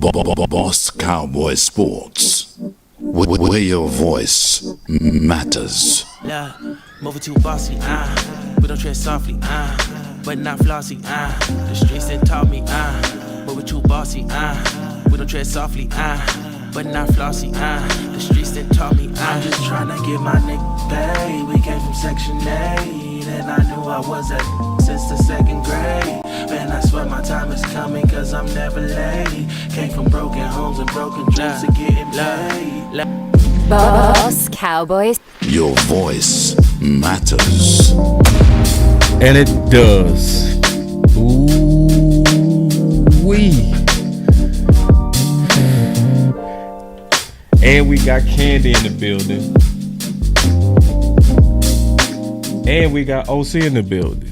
Boss Cowboy Sports, where your voice matters. Yeah, moving too bossy, we don't tread softly, but not flossy, the streets that taught me, moving too bossy, we don't tread softly, but not flossy, the streets that taught me, I'm just trying to get my nigga paid. We came from Section 8, and I knew I was at since the second grade. Man, I swear my time is coming, cause I'm never late. Came from broken homes and broken dreams to getting paid. Boss Cowboys. Your voice matters. And it does. Ooh-wee. And we got Candy in the building. And we got OC in the building.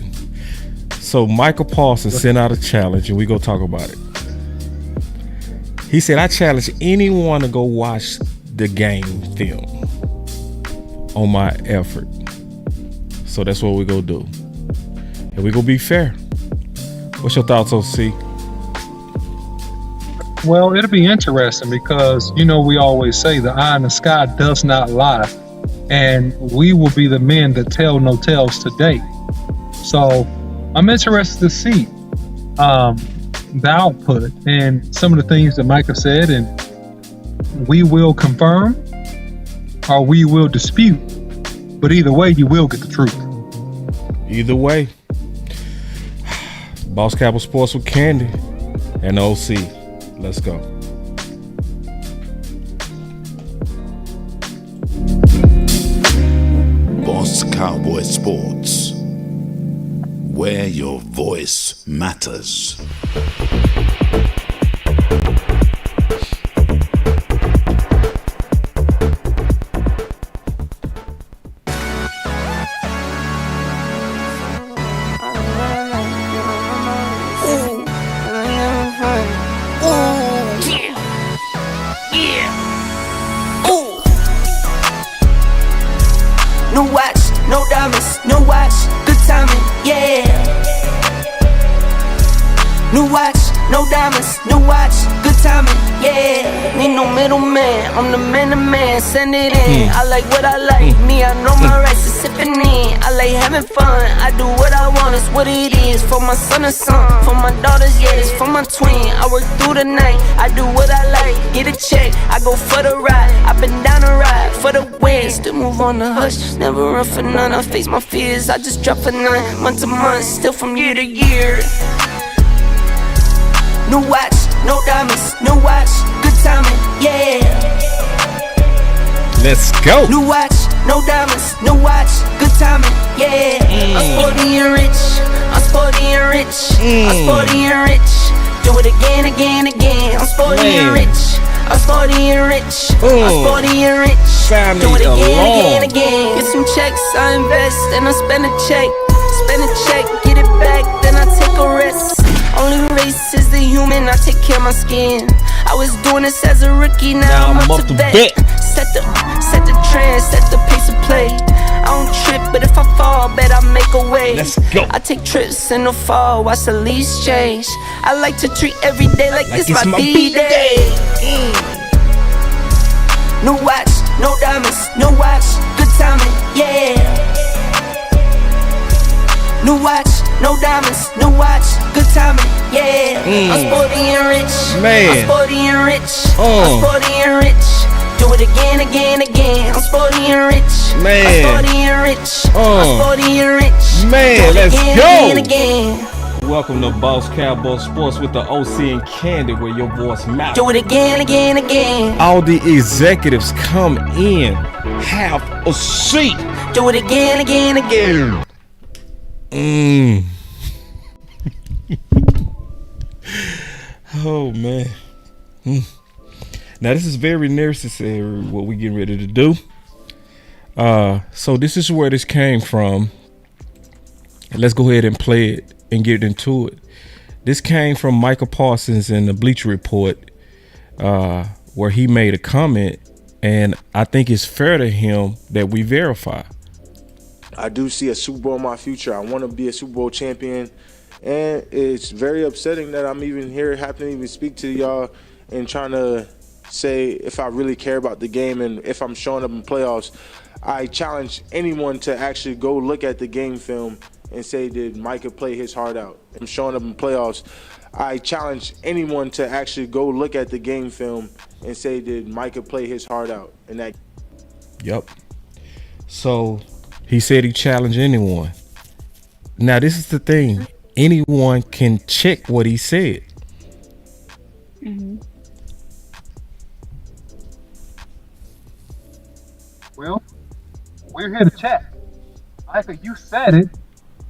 So Micah Parsons sent out a challenge, and we go talk about it. He said, I challenge anyone to go watch the game film on my effort. So that's what we go do. And we go be fair. What's your thoughts, OC? Well, it'll be interesting because, you know, we always say the eye in the sky does not lie. And we will be the men that tell no tales today. So I'm interested to see the output and some of the things that Micah said, and we will confirm or we will dispute. But either way, you will get the truth. Either way. Boss Cowboy Sports with Candy and OC. Let's go. Boss Cowboy Sports, where your voice matters. No watch, no diamonds, no watch, good timing, yeah. New watch, no diamonds, no watch, good timing, yeah. Need no middleman, I'm the man to man, send it in. I like what I like, me, I know my rights is sipping in. I like having fun, I do what I want, it's what it is. For my son and son, for my daughters, yeah, it's for my twin. I work through the night, I do what I like, get a check, I go for the ride. I've been down the ride for the win, still move on the hush, never run for none. I face my fears, I just drop a 9 month to month, still from year to year. No watch, no diamonds, no watch, good timing, yeah. Let's go. New watch, no diamonds, no watch, good timing, yeah. I'm sporty and rich, I'm sporty and rich, I'm sporty and rich. Do it again, again, again. I'm sporty and rich, I'm sporty and rich, I'm sporty and rich. Do it again, again, again. Get some checks, I invest, and I spend a check. Spend a check, get it back, then I take a rest. Only race is the human, I take care of my skin. I was doing this as a rookie, now I'm up to bet. Set the trend, set the pace of play. I don't trip, but if I fall, bet I make a way. Let's go. I take trips in the fall, watch the leaves change. I like to treat every day like it's my B-Day. No watch, no diamonds, no watch, good timing, yeah. No watch, no diamonds, no watch, good timing, yeah. I'm sporty and rich, man. I'm sporty and rich, I'm sporty and rich. Do it again, again, again. I'm sporty and rich, man. I'm sporty and rich, I'm sporty and rich. Man, let's again, go. Again, again. Welcome to Boss Cowboy Sports with the OC and Candy, where your voice matters. Do it again, again, again. All the executives come in, have a seat. Do it again, again, again. Oh man. Now this is very necessary what we getting ready to do. So this is where this came from. Let's go ahead and play it and get into it. This came from Micah Parsons in the Bleacher Report, where he made a comment, and I think it's fair to him that we verify. I do see a Super Bowl in my future. I want to be a Super Bowl champion. And it's very upsetting that I'm even here, happen to even speak to y'all and trying to say if I really care about the game and if I'm showing up in playoffs, I challenge anyone to actually go look at the game film and say, did Micah play his heart out? I'm showing up in playoffs. I challenge anyone to actually go look at the game film and say, did Micah play his heart out? And that. Yep. So he said he challenged anyone. Now this is the thing. Anyone can check what he said. Mm-hmm. Well, we're here to check. Micah, you said it,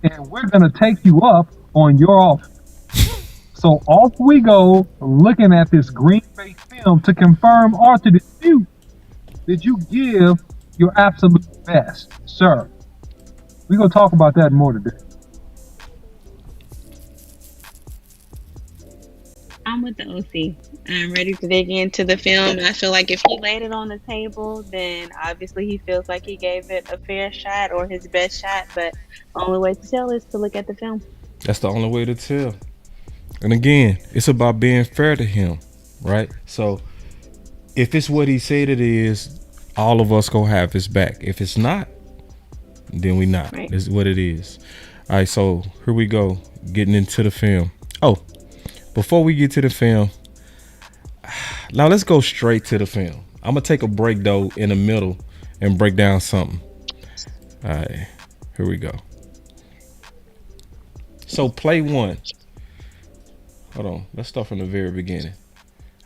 and we're going to take you up on your offer. So off we go, looking at this Green Bay film to confirm or to dispute. Did you give your absolute best, sir? We're going to talk about that more today. I'm with the OC. I'm ready to dig into the film. I feel like if he laid it on the table, then obviously he feels like he gave it a fair shot or his best shot. But the only way to tell is to look at the film. That's the only way to tell. And again, it's about being fair to him, right? So if it's what he said it is, all of us gonna have his back. If it's not, then we not. Right. It's what it is. All right, so here we go, getting into the film. Oh, before we get to the film, now let's go straight to the film. I'm gonna take a break though in the middle and break down something. All right, here we go. So play one. Hold on, let's start from the very beginning.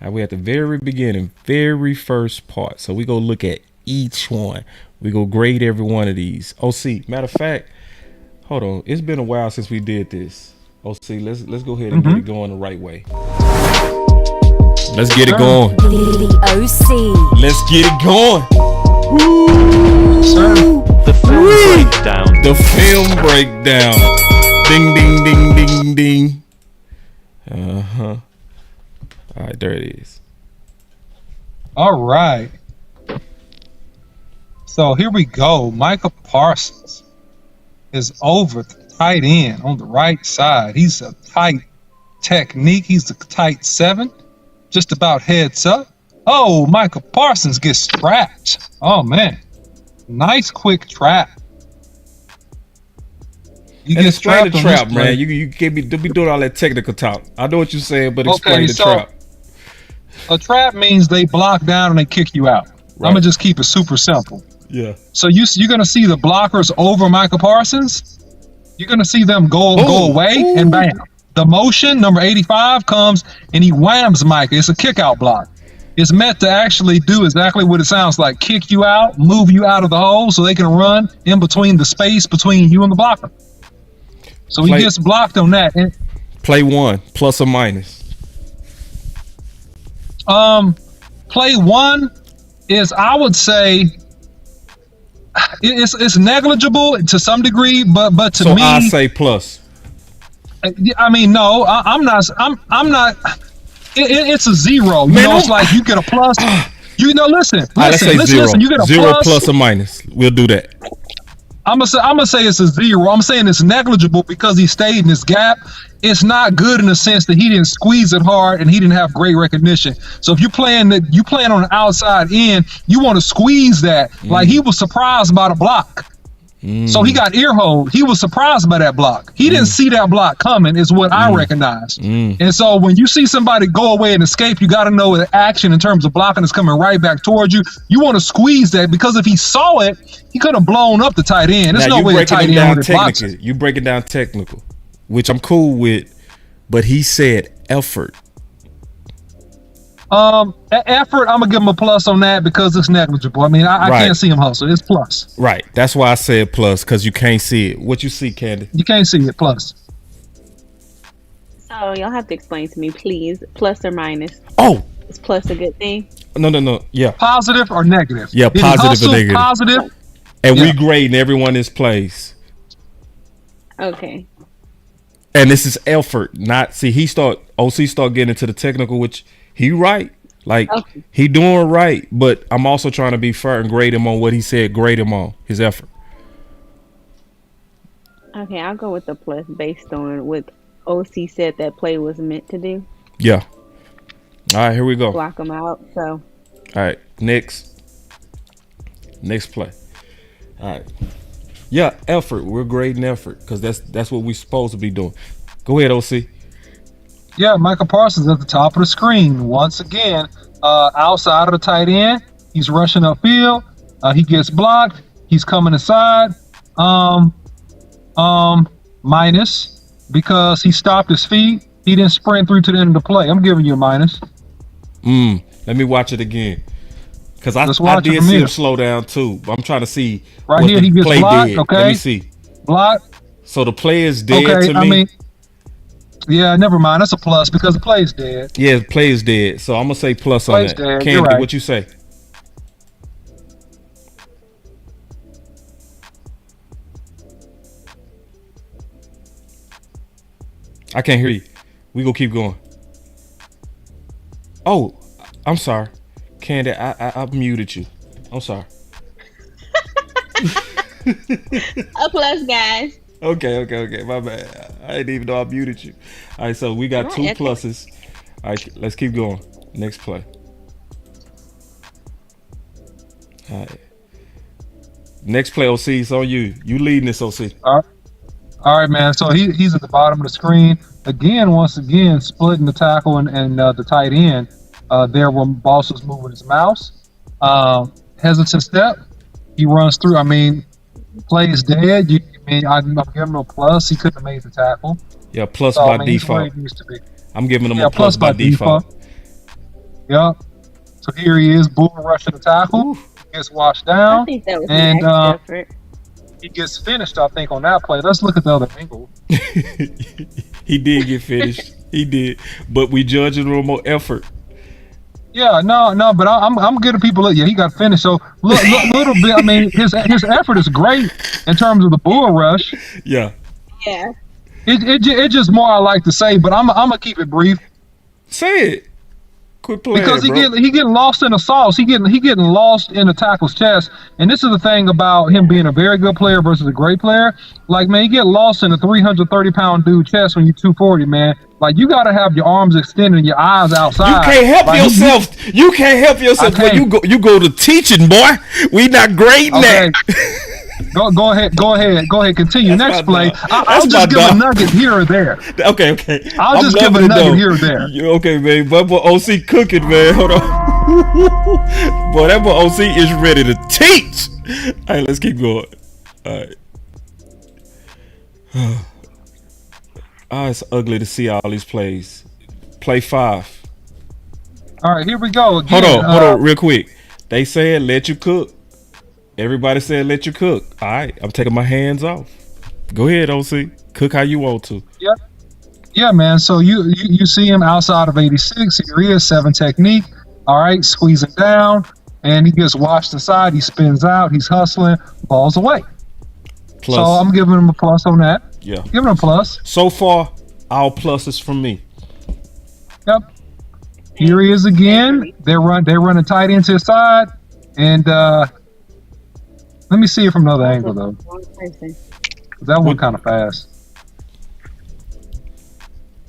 All right, we at the very beginning, very first part. So we go look at each one. We go grade every one of these. OC, matter of fact, hold on, it's been a while since we did this. OC, let's go ahead and get it going the right way. Let's get it going. The OC. Let's get it going. The film breakdown. The film breakdown. Ding, ding, ding, ding, ding. Uh-huh. All right, there it is. All right. So here we go. Micah Parsons is over the tight end on the right side. He's a tight technique. He's a tight 7. Just about heads up. Oh, Micah Parsons gets trapped. Oh, man. Nice quick trap. You And get explain the on trap, this man. play. You can't be doing all that technical talk. I know what you're saying, but Okay, explain the so- trap. A trap means they block down and they kick you out. Right. I'm going to just keep it super simple. Yeah. So you're going to see the blockers over Micah Parsons. You're going to see them go away and bam. The motion, number 85, comes and he whams Micah. It's a kick out block. It's meant to actually do exactly what it sounds like. Kick you out, move you out of the hole so they can run in between the space between you and the blocker. So he gets blocked on that. And, Play one, plus or minus. play one is, I would say, it's negligible to some degree, but to So me, I say plus. I mean, no, I'm not. It's a 0. You Man, know, it's I'm- like you get a plus. You know, listen. All right, let's say zero. You get a Zero plus or minus. We'll do that. I'm gonna say it's a 0. I'm saying it's negligible because he stayed in his gap. It's not good in the sense that he didn't squeeze it hard and he didn't have great recognition. So if you're playing on the outside end, you want to squeeze that. Like he was surprised by the block. So he got earholed. He was surprised by that block. He didn't see that block coming, is what I recognize. And so when you see somebody go away and escape, you got to know the action in terms of blocking is coming right back towards you. You want to squeeze that because if he saw it, he could have blown up the tight end. There's no way a tight end would have blocked it. You break it down technical, which I'm cool with, but he said effort. Effort, I'm gonna give him a plus on that because it's negligible. I mean, I Right. can't see him hustle. It's plus. Right. That's why I said plus, because you can't see it. What you see, Candy? You can't see it. Plus. So y'all have to explain to me, please, plus or minus. Oh, Is plus a good thing? no. Yeah. Positive or negative? Yeah, Did he positive or hustle? negative. Positive. And Yeah. we grading everyone his plays. Okay. And this is effort, not see. OC start getting into the technical, which he right. Like Okay. he doing right, but I'm also trying to be fair and grade him on what he said. Grade him on his effort. Okay, I'll go with the plus based on what OC said that play was meant to do. Yeah. All right, here we go. All block them out. So right, next play. All right. Yeah, effort. We're grading effort because that's what we're supposed to be doing. Go ahead, OC. Yeah, Micah Parsons at the top of the screen once again. Outside of the tight end, he's rushing upfield. He gets blocked. He's coming inside. Minus because he stopped his feet. He didn't sprint through to the end of the play. I'm giving you a minus. Let me watch it again because I did see him slow down too. I'm trying to see right here. He gets blocked. did. Okay, let me see. Block. So the play is dead to me. I mean, yeah, never mind. That's a plus because the play is dead. Yeah, the play is dead. So I'm gonna say plus on that. Dead. Candy, right. what you say? I can't hear you. We gonna keep going. Oh, I'm sorry, Candy. I muted you. I'm sorry. a plus, guys. Okay. My bad. I didn't even know I muted you. All right, so we got two pluses. All right, let's keep going. Next play. All right. Next play, OC. It's on you. You leading this, OC. All right, man. So he's at the bottom of the screen again. Once again, splitting the tackle and the tight end. There when Boss was moving his mouse. Hesitant step. He runs through. I mean, play is dead. I'm giving him a plus. He couldn't have made the tackle. Yeah, plus by default. I'm giving him a plus by default. Yep. So here he is, bull rushing the tackle. Gets washed down. I think that was an effort. He gets finished, I think, on that play. Let's look at the other angle. He did get finished. He did, but we judging him more effort. Yeah, no, but I'm giving people. Yeah, he got finished. So look, little bit. I mean, his effort is great in terms of the bull rush. Yeah. Yeah. It just more I like to say, but I'm gonna keep it brief. Say it. Quit playing, because he bro. getting lost in the sauce. He getting lost in the tackle's chest. And this is the thing about him being a very good player versus a great player. Like, man, you get lost in a 330-pound dude chest when you're 240, man. Like, you got to have your arms extended and your eyes outside. You can't help yourself. You can't help yourself when you go to teaching, boy. We not grading that. Go ahead. Continue. Next play. I'll just give a nugget here or there. Okay. I'll just give a nugget here or there. Okay, man. But boy, OC cooking, man. Hold on. Boy, that boy OC is ready to teach. All right, let's keep going. All right. Oh, it's ugly to see all these plays. Play 5. All right, here we go. Again, hold on, real quick. They said let you cook. Everybody said let you cook. All right, I'm taking my hands off. Go ahead, OC. Cook how you want to. Yeah, man. So you see him outside of 86. Here he is, 7 technique. All right, squeezing down, and he gets washed aside. He spins out. He's hustling. Balls away. Plus. So I'm giving him a plus on that. Yeah. Giving him a plus. So far, all pluses from me. Yep. Here he is again. They run a tight end to his side, and let me see it from another angle though. That went kind of fast.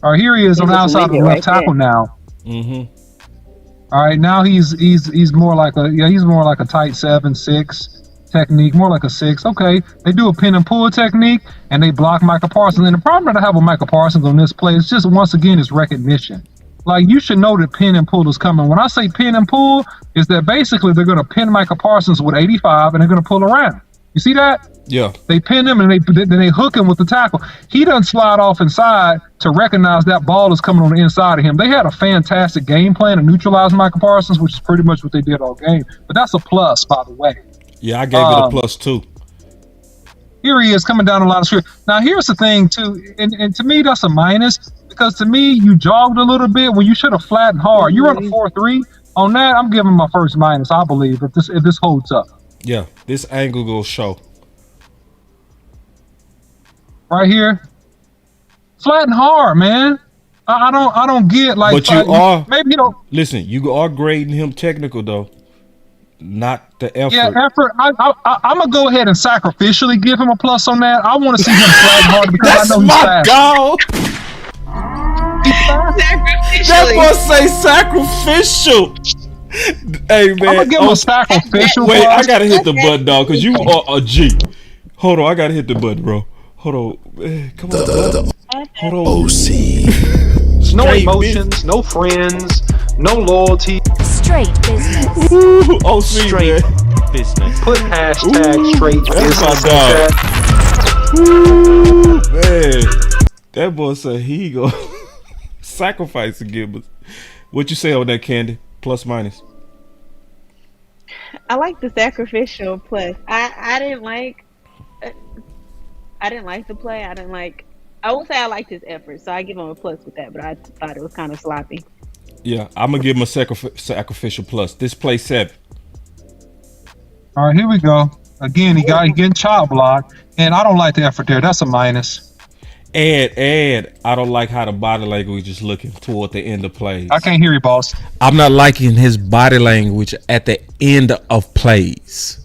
All right, here he is on the outside of the left tackle now. Mm-hmm. All right, now he's more like a tight 7-6 technique, more like a 6. Okay, they do a pin and pull technique, and they block Micah Parsons. And the problem that I have with Micah Parsons on this play is just once again is recognition. Like, you should know that pin and pull is coming. When I say pin and pull, is that basically they're going to pin Micah Parsons with 85, and they're going to pull around. You see that? Yeah. They pin him, and then they hook him with the tackle. He doesn't slide off inside to recognize that ball is coming on the inside of him. They had a fantastic game plan to neutralize Micah Parsons, which is pretty much what they did all game. But that's a plus, by the way. Yeah, I gave it a plus too. Here he is coming down a lot of street. Now, here's the thing, too, and to me, that's a minus, because to me, you jogged a little bit when you should have flattened hard. You run a 4.3. On that, I'm giving my first minus, I believe, if this holds up. Yeah, this angle will show. Right here. Flatten hard, man. I don't get like. But you are maybe you don't listen. You are grading him technical though, not the effort. Yeah, effort. I'm gonna go ahead and sacrificially give him a plus on that. I want to see him flatten hard because I know he's fast. Goal. That boy say sacrificial. Hey man, I'm gonna give him a sacrificial. Wait, I gotta hit the button, dog, because you are a G. Hold on, I gotta hit the button, bro. Hold on, come on, bro. Hold on. OC. No emotions, no friends, no loyalty. Straight business. Ooh, OC, Straight man. business. Put hashtag straight That's my business. dog. Ooh, man, that boy said he go sacrifice to give us. What you say on that, Candy? Plus minus. I like the sacrificial plus. I didn't like the play. I won't say I liked his effort, so I give him a plus with that. But I thought it was kind of sloppy. Yeah, I'm gonna give him a sacrificial plus. This play 7. All right, here we go. Again, he getting chop blocked, and I don't like the effort there. That's a minus. And I don't like how the body language is looking toward the end of plays. I can't hear you, boss. I'm not liking his body language at the end of plays.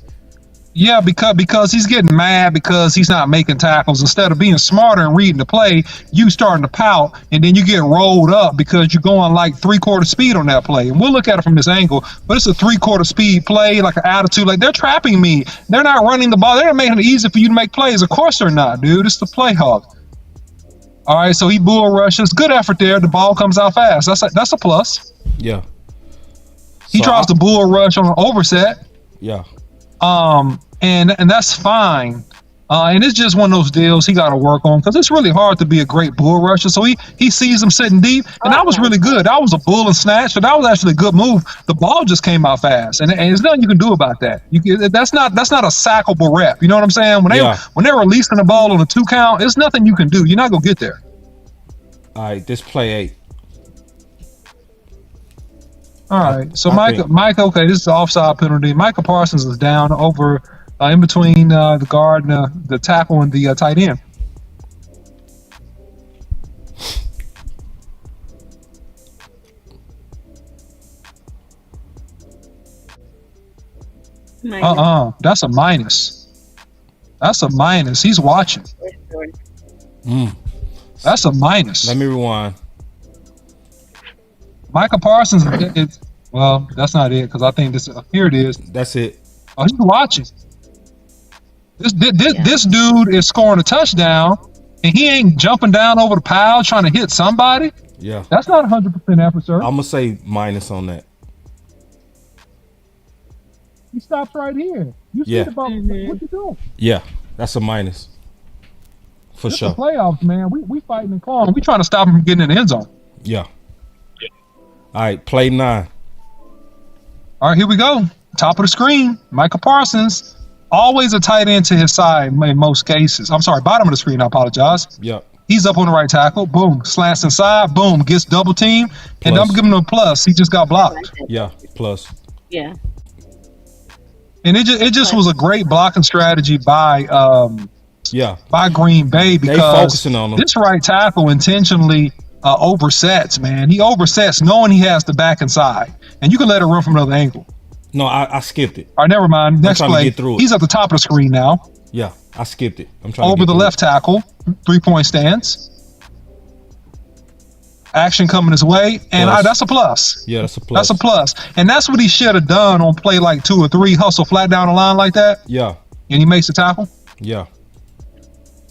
Yeah, because he's getting mad because he's not making tackles. Instead of being smarter and reading the play, you starting to pout, and then you get rolled up because you're going like 3/4 speed on that play. And we'll look at it from this angle, but it's a 3/4 speed play, like an attitude, like they're trapping me. They're not running the ball. They're not making it easy for you to make plays. Of course they're not, dude. It's the play hawk. All right, so he bull rushes. Good effort there. The ball comes out fast. That's a plus. Yeah. He tries to bull rush on an overset. Yeah. And that's fine. And it's just one of those deals he got to work on because it's really hard to be a great bull rusher. So he sees him sitting deep, and that was really good. That was a bull and snatch, so that was actually a good move. The ball just came out fast, and there's nothing you can do about that. That's not a sackable rep. You know what I'm saying? When they're releasing the ball on a 2 count, there's nothing you can do. You're not gonna get there. All right, this play 8. All right, so Micah, okay, this is an offside penalty. Micah Parsons is down over in between the guard and the tackle and the tight end. That's a minus. That's a minus. He's watching. That's a minus. Let me rewind. Micah Parsons is well, that's not it because I think this here it is. That's it. Oh, he's watching. This dude is scoring a touchdown, and he ain't jumping down over the pile trying to hit somebody. Yeah, that's not 100% effort, sir. I'm gonna say minus on that. He stops right here. You see the ball? What you doing? Yeah, that's a minus for sure. The playoffs, man. We fighting and clawing. We trying to stop him from getting in the end zone. Yeah. All right, play 9. All right, here we go. Top of the screen, Micah Parsons. Always a tight end to his side in most cases. I'm sorry, bottom of the screen. I apologize. Yep. He's up on the right tackle. Boom. Slants inside. Boom. Gets double team. And I'm giving him a plus. He just got blocked. Yeah, plus. Yeah. And it just was a great blocking strategy by Green Bay because they focusing on him. This right tackle intentionally oversets, man. He oversets knowing he has the back inside. And you can let it run from another angle. No, I skipped it. All right, never mind. Next play. He's at the top of the screen now. Yeah, I skipped it. I'm trying over the left tackle, 3-point stance. Action coming his way, and that's a plus. Yeah, that's a plus. That's a plus, and that's what he should have done on play like 2 or 3. Hustle flat down the line like that. Yeah, and he makes the tackle. Yeah,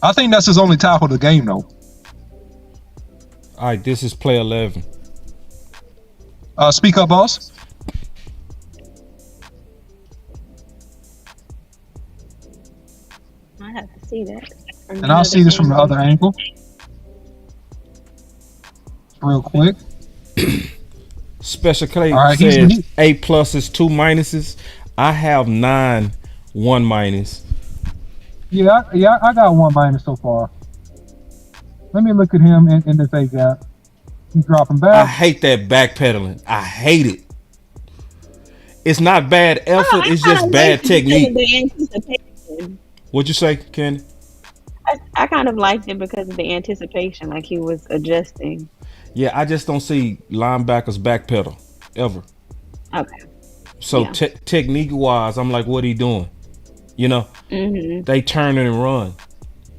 I think that's his only tackle of the game, though. All right, this is play 11. Speak up, boss. I have to see that. And I'll see this from the other angle. Real quick. Special Clay says 8 pluses, 2 minuses. I have 9, 1 minus. Yeah, I got 1 minus so far. Let me look at him in this A gap. He's dropping back. I hate that backpedaling. I hate it. It's not bad effort. It's just bad technique. What'd you say, Kenny? I kind of liked it because of the anticipation, like he was adjusting. Yeah, I just don't see linebackers backpedal ever. Okay. So technique-wise, I'm like, what are he doing? You know, they turn and run.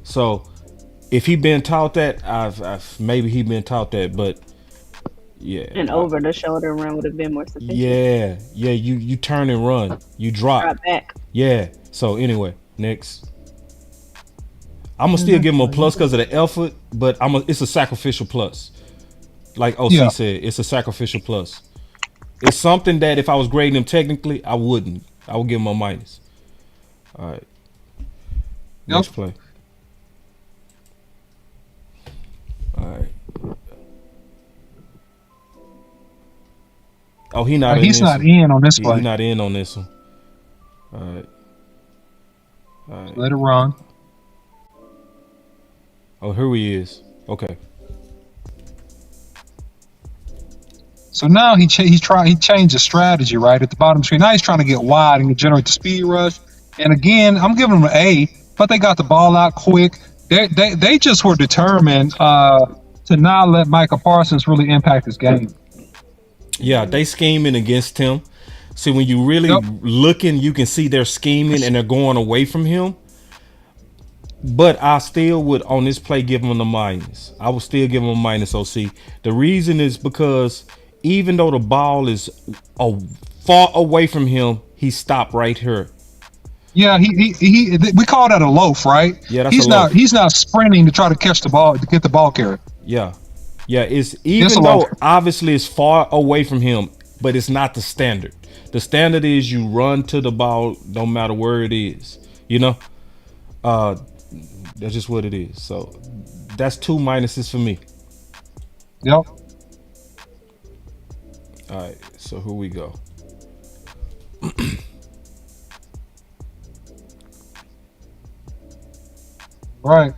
So if he been taught that, maybe he been taught that, but Yeah. An over the shoulder run would have been more sufficient. Yeah. You turn and run. You drop back. Yeah. So anyway, next. I'm gonna still give him a plus because of the effort, but it's a sacrificial plus. Like OC said, it's a sacrificial plus. It's something that if I was grading him technically, I wouldn't. I would give him a minus. All right. Next play. All right. Oh, he's not in on this play. He's not in on this one. All right. Let it run. Oh, here he is. Okay. So now he changed the strategy right at the bottom screen. Now he's trying to get wide and generate the speed rush. And again, I'm giving him an A, but they got the ball out quick. They just were determined to not let Micah Parsons really impact his game. Yeah, they scheming against him. See, when you really looking, you can see they're scheming and they're going away from him. But I still would, on this play, give him a minus. I would still give him a minus, OC. The reason is because even though the ball is far away from him, he stopped right here. Yeah, we call that a loaf, right? Yeah, that's a loaf. He's not sprinting to try to catch the ball, to get the ball carrier. Yeah. It's even though obviously it's far away from him, but it's not the standard. The standard is you run to the ball no matter where it is. You know? That's just what it is. So that's 2 minuses for me. Yep. All right, so here we go. Right.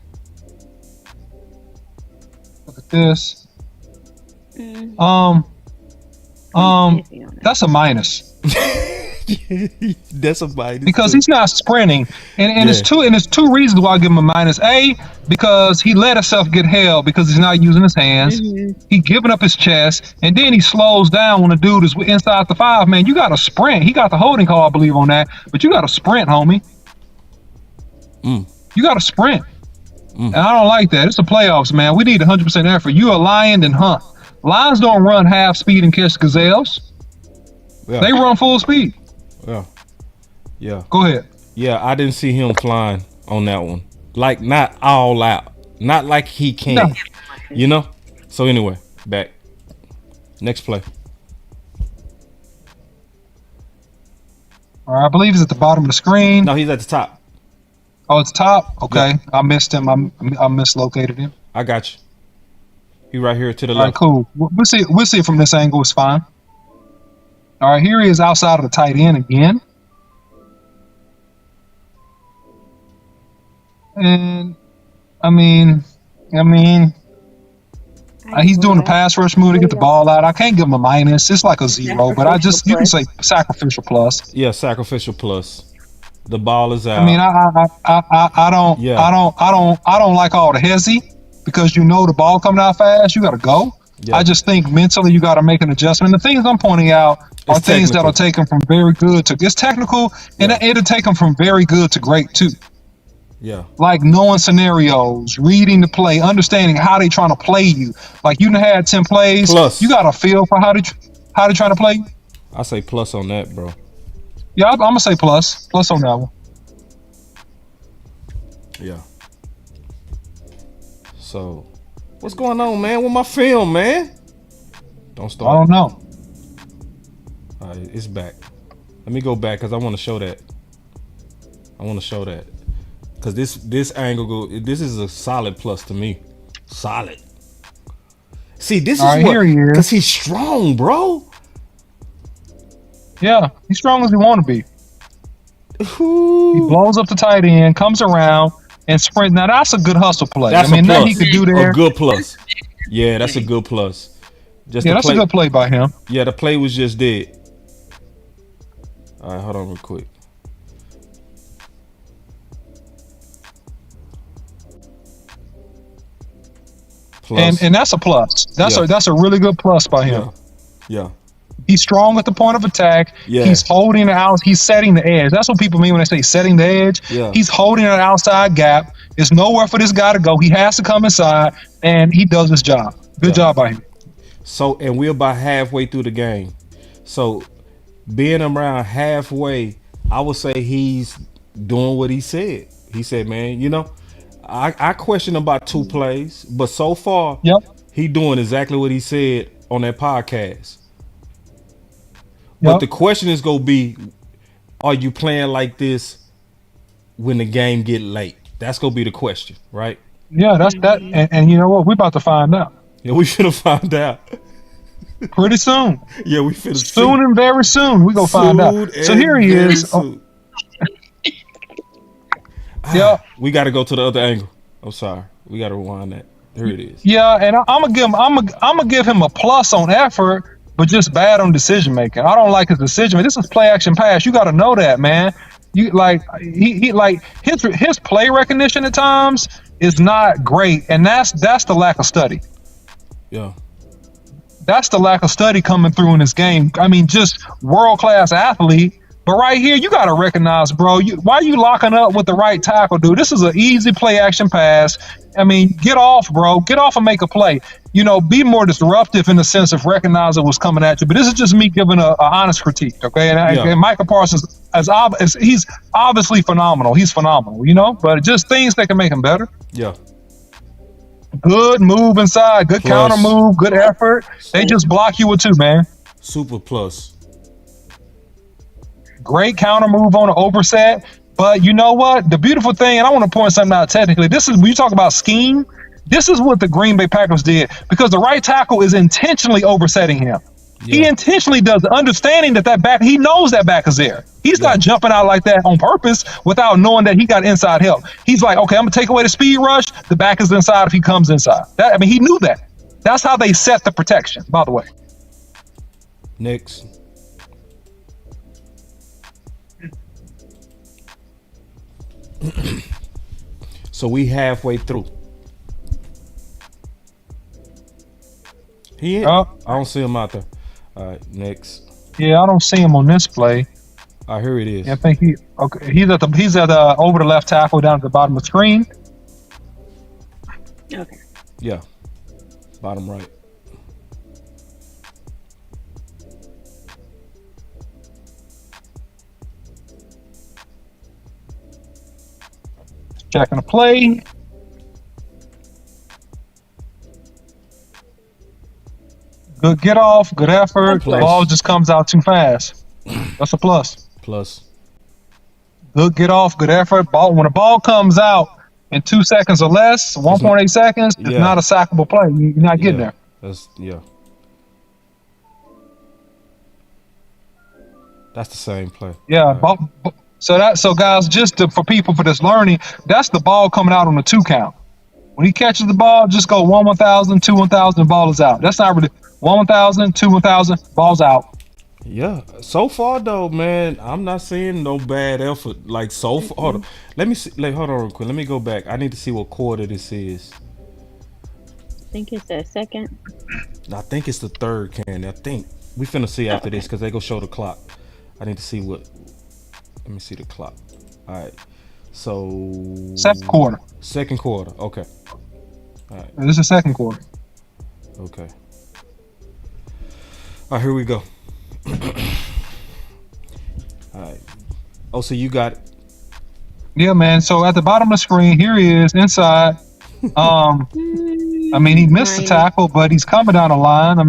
Look at this. That's a minus. That's a minus because he's not sprinting, and it's two reasons why I give him a minus. A, because he let himself get held because he's not using his hands. He giving up his chest, and then he slows down when the dude is inside the 5. Man, you got to sprint. He got the holding call, I believe, on that, but you got to sprint, homie. You got to sprint, and I don't like that. It's the playoffs, man. We need 100% effort. You a lion, then hunt. Lions don't run half speed and catch gazelles. Yeah. They run full speed. Yeah. Go ahead. Yeah, I didn't see him flying on that one. Like, not all out. Not like he can. No. You know? So anyway, back. Next play. All right, I believe he's at the bottom of the screen. No, he's at the top. Oh, it's top? Okay. Yeah. I missed him. I mislocated him. I got you. He right here to the left. All right, cool. We'll see it from this angle. It's fine. All right, here he is outside of the tight end again. And he's doing the pass rush move to get the ball out. I can't give him a minus. It's like a 0, but you can say sacrificial plus. Yeah, sacrificial plus. The ball is out. I mean, I don't like all the hezzy because the ball coming out fast. You got to go. Yeah. I just think mentally you got to make an adjustment. The things I'm pointing out are things that'll take them from very good to it's technical, and it'll take them from very good to great too. Yeah. Like knowing scenarios, reading the play, understanding how they trying to play you. Like you done had 10 plays, plus. You got a feel for how they trying to play you. I say plus on that, bro. Yeah, I'm gonna say plus on that one. Yeah. So, what's going on, man? With my film, man? Don't start. I don't know. All right, it's back. Let me go back because I want to show that. Because this angle, this is a solid plus to me. Solid. See, this is what, because he's strong, bro. Yeah, he's strong as he want to be. Ooh. He blows up the tight end, comes around, and sprint. Now, that's a good hustle play. That's that he could do there. A good plus. Yeah, that's a good plus. That's a good play by him. Yeah, the play was just dead. All right, hold on real quick. And that's a plus. That's a really good plus by him. Yeah. He's strong at the point of attack. Yeah. He's holding the out. He's setting the edge. That's what people mean when they say setting the edge. Yeah. He's holding an outside gap. There's nowhere for this guy to go. He has to come inside, and he does his job. Good job by him. So, and we're about halfway through the game. So, being around halfway, I would say he's doing what he said. He said, man, I question about 2 plays, but so far, he doing exactly what he said on that podcast. But the question is going to be, are you playing like this when the game get late? That's going to be the question, right? Yeah, that's that. And you know what? We're about to find out. Yeah, we should have found out. Pretty soon. Yeah, we finna soon and very soon. We gonna find out. So here he is. We got to go to the other angle. I'm sorry. We got to rewind that. Here it is. Yeah, and I'm gonna give him a plus on effort, but just bad on decision making. I don't like his decision making. This is play action pass. You got to know that, man. You like he like his play recognition at times is not great, and that's the lack of study. Yeah. That's the lack of study coming through in this game. I mean, just world-class athlete. But right here, you got to recognize, bro, why are you locking up with the right tackle, dude? This is an easy play-action pass. I mean, get off, bro. Get off and make a play. Be more disruptive in the sense of recognizing what's coming at you. But this is just me giving a honest critique, okay? And Micah Parsons, he's obviously phenomenal. He's phenomenal, but just things that can make him better. Yeah. Good move inside, good counter move, good effort. They just block you with 2, man. Super plus. Great counter move on an overset. But you know what? The beautiful thing, and I want to point something out technically, this is when you talk about scheme, this is what the Green Bay Packers did, because the right tackle is intentionally oversetting him. Yeah. He intentionally does, understanding that back, he knows that back is there. He's not jumping out like that on purpose without knowing that he got inside help. He's like, okay, I'm gonna take away the speed rush. The back is inside if he comes inside. He knew that. That's how they set the protection, by the way. Next. So we halfway through. I don't see him out there. All right, next. Yeah, I don't see him on this play. Here it is. Yeah, I think he's at over the left tackle down at the bottom of the screen. Okay. Yeah, bottom right. Checking the play. Good get off, good effort. The ball just comes out too fast. That's a plus. Plus. Good get off, good effort. When a ball comes out in 2 seconds or less, 1.8 seconds, it's not a sackable play. You're not getting there. That's the same play. Yeah. So guys, for people for this learning, that's the ball coming out on the 2 count. When he catches the ball, just go 1,000, 2 1,000, ball is out. That's not really 1,000, 2 1,000, ball's out. Yeah. So far though, man, I'm not seeing no bad effort. Like so far. Hold on. Let me see. Hold on real quick. Let me go back. I need to see what quarter this is. I think it's the second. I think it's the third, Candy. I think we finna see after this because they go show the clock. I need to see what. Let me see the clock. All right. So. Second quarter. Second quarter. Okay. All right. This is the second quarter. Okay. All right, here we go. All right. Oh, so you got it. Yeah, man. So at the bottom of the screen, here he is inside. He missed the tackle, but he's coming down the line.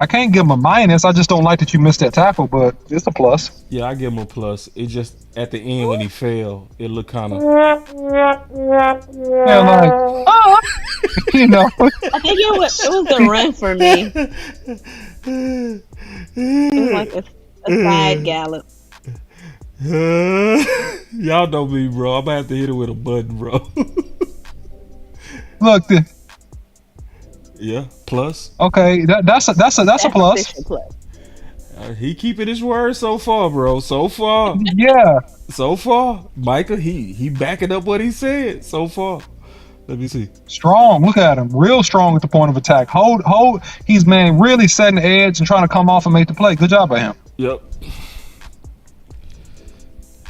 I can't give him a minus. I just don't like that you missed that tackle, but it's a plus. Yeah, I give him a plus. It just at the end when he fell, it looked kind of. Yeah, like, I think it was the run for me. It was like a side gallop. Y'all know me, bro. I'm gonna have to hit it with a button, bro. Look, yeah, plus. Okay, that's a plus. He keeping his word so far, bro. So far. Yeah. So far, Micah, he backing up what he said so far. Let me see. Strong. Look at him. Real strong at the point of attack. Hold. He's, really setting the edge and trying to come off and make the play. Good job by him. Yep.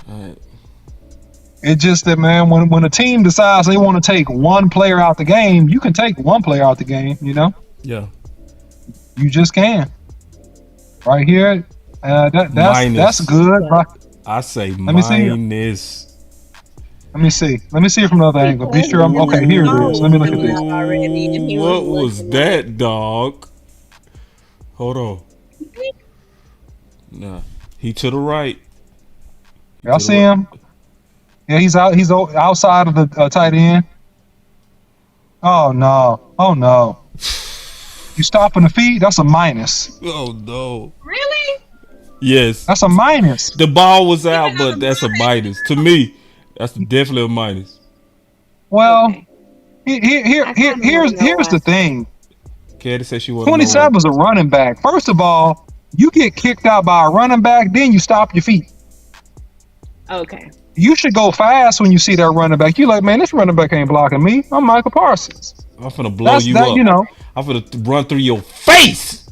All right. It's just that, man, when a team decides they want to take one player out the game, you can take one player out the game, Yeah. You just can. Right here. That's good. Right. I say Let me see. minus. Let me see. Let me see it from another angle. Be sure I'm okay. Here it is. Let me look at this. Already, and he What was was that, dog? Hold on. Nah, he to the right. Y'all see him? Yeah, he's out. He's outside of the tight end. Oh no! Oh no! You stopping the feed? That's a minus. Oh no! Really? Yes. That's a minus. The ball was out, but that's a minus to me. That's definitely a minus. Well, here's the thing. Candy said she wanted 27 is a running back. First of all, you get kicked out by a running back, then you stop your feet. Okay. You should go fast when you see that running back. You like, man, this running back ain't blocking me. I'm Micah Parsons. I'm finna blow you up. You know, I'm finna run through your face.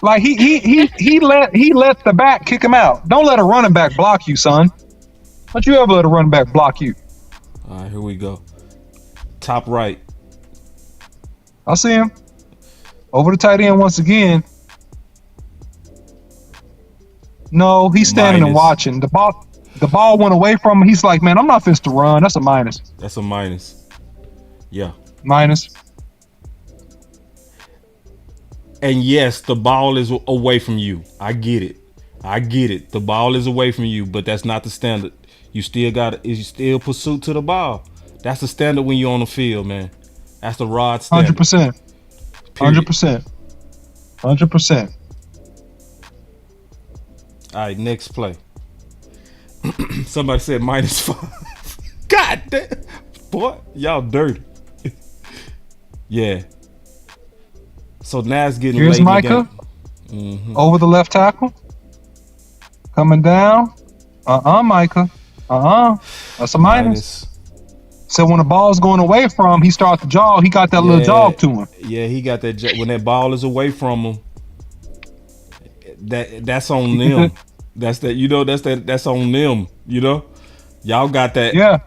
Like he let the back kick him out. Don't let a running back block you, son. Don't you ever let a running back block you. All right, here we go. Top right. I see him. Over the tight end once again. No, he's standing and watching. The ball went away from him. He's like, man, I'm not fit to run. That's a minus. That's a minus. Yeah. Minus. And yes, the ball is away from you. I get it. The ball is away from you, but that's not the standard. You still pursuit to the ball. That's the standard when you're on the field, man. That's the rod standard. 100%. 100%. 100%. All right, next play. Somebody said -5. God damn. Boy, y'all dirty. Yeah. So now it's getting Here's late Micah. Mm-hmm. Over the left tackle. Coming down. Micah. That's a minus. So when the ball's going away from him, he starts to jog. He got that little jog to him. Yeah, he got that. When that ball is away from him, that's on them. That's on them. You know, y'all got that. Yeah.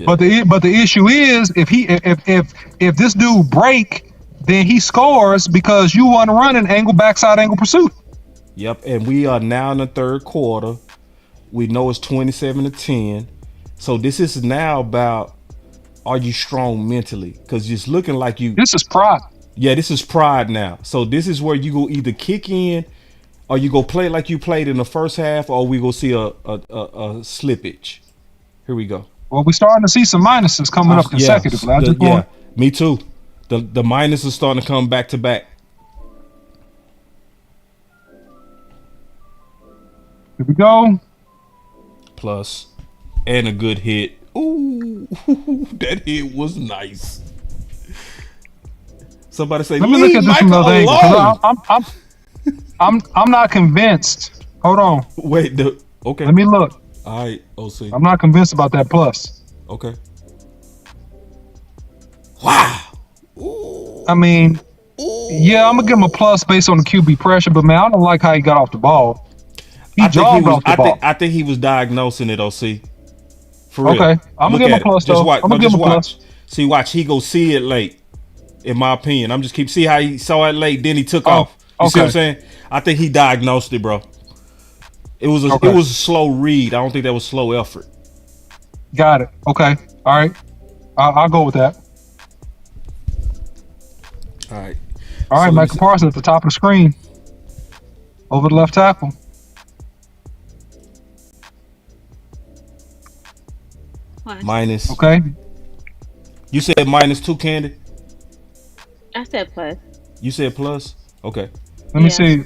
But the issue is if this dude break, then he scores because you want to run an angle backside angle pursuit. Yep, and we are now in the third quarter. We know it's 27-10. So this is now about, are you strong mentally? Because it's looking like you. This is pride. Yeah, this is pride now. So this is where you go either kick in, or you go play like you played in the first half, or we go see a slippage. Here we go. Well, we're starting to see some minuses coming up consecutively. Me too. The minus is starting to come back to back. Here we go. Plus, and a good hit. Ooh, that hit was nice. Somebody say, let me look at this from another angle. I'm not convinced. Hold on. Wait. Okay. Let me look. All right, OC. I'm not convinced about that plus. Okay. Wow. Ooh. I mean, yeah, I'm gonna give him a plus based on the QB pressure, but man, I don't like how he got off the ball. He jogged off the ball. I think he was diagnosing it, OC. For real. Okay, I'm gonna give him a plus though. I'm gonna give him a plus. See, watch. He go see it late. In my opinion, I'm just keep see how he saw it late, then he took off. You see what I'm saying? I think he diagnosed it, bro. It was a slow read. I don't think that was slow effort. Got it. Okay. All right. I'll go with that. All right. All right. Micah Parsons at the top of the screen. Over the left tackle. Minus. Okay. You said -2, Candy? I said plus. You said plus? Okay. Let me see.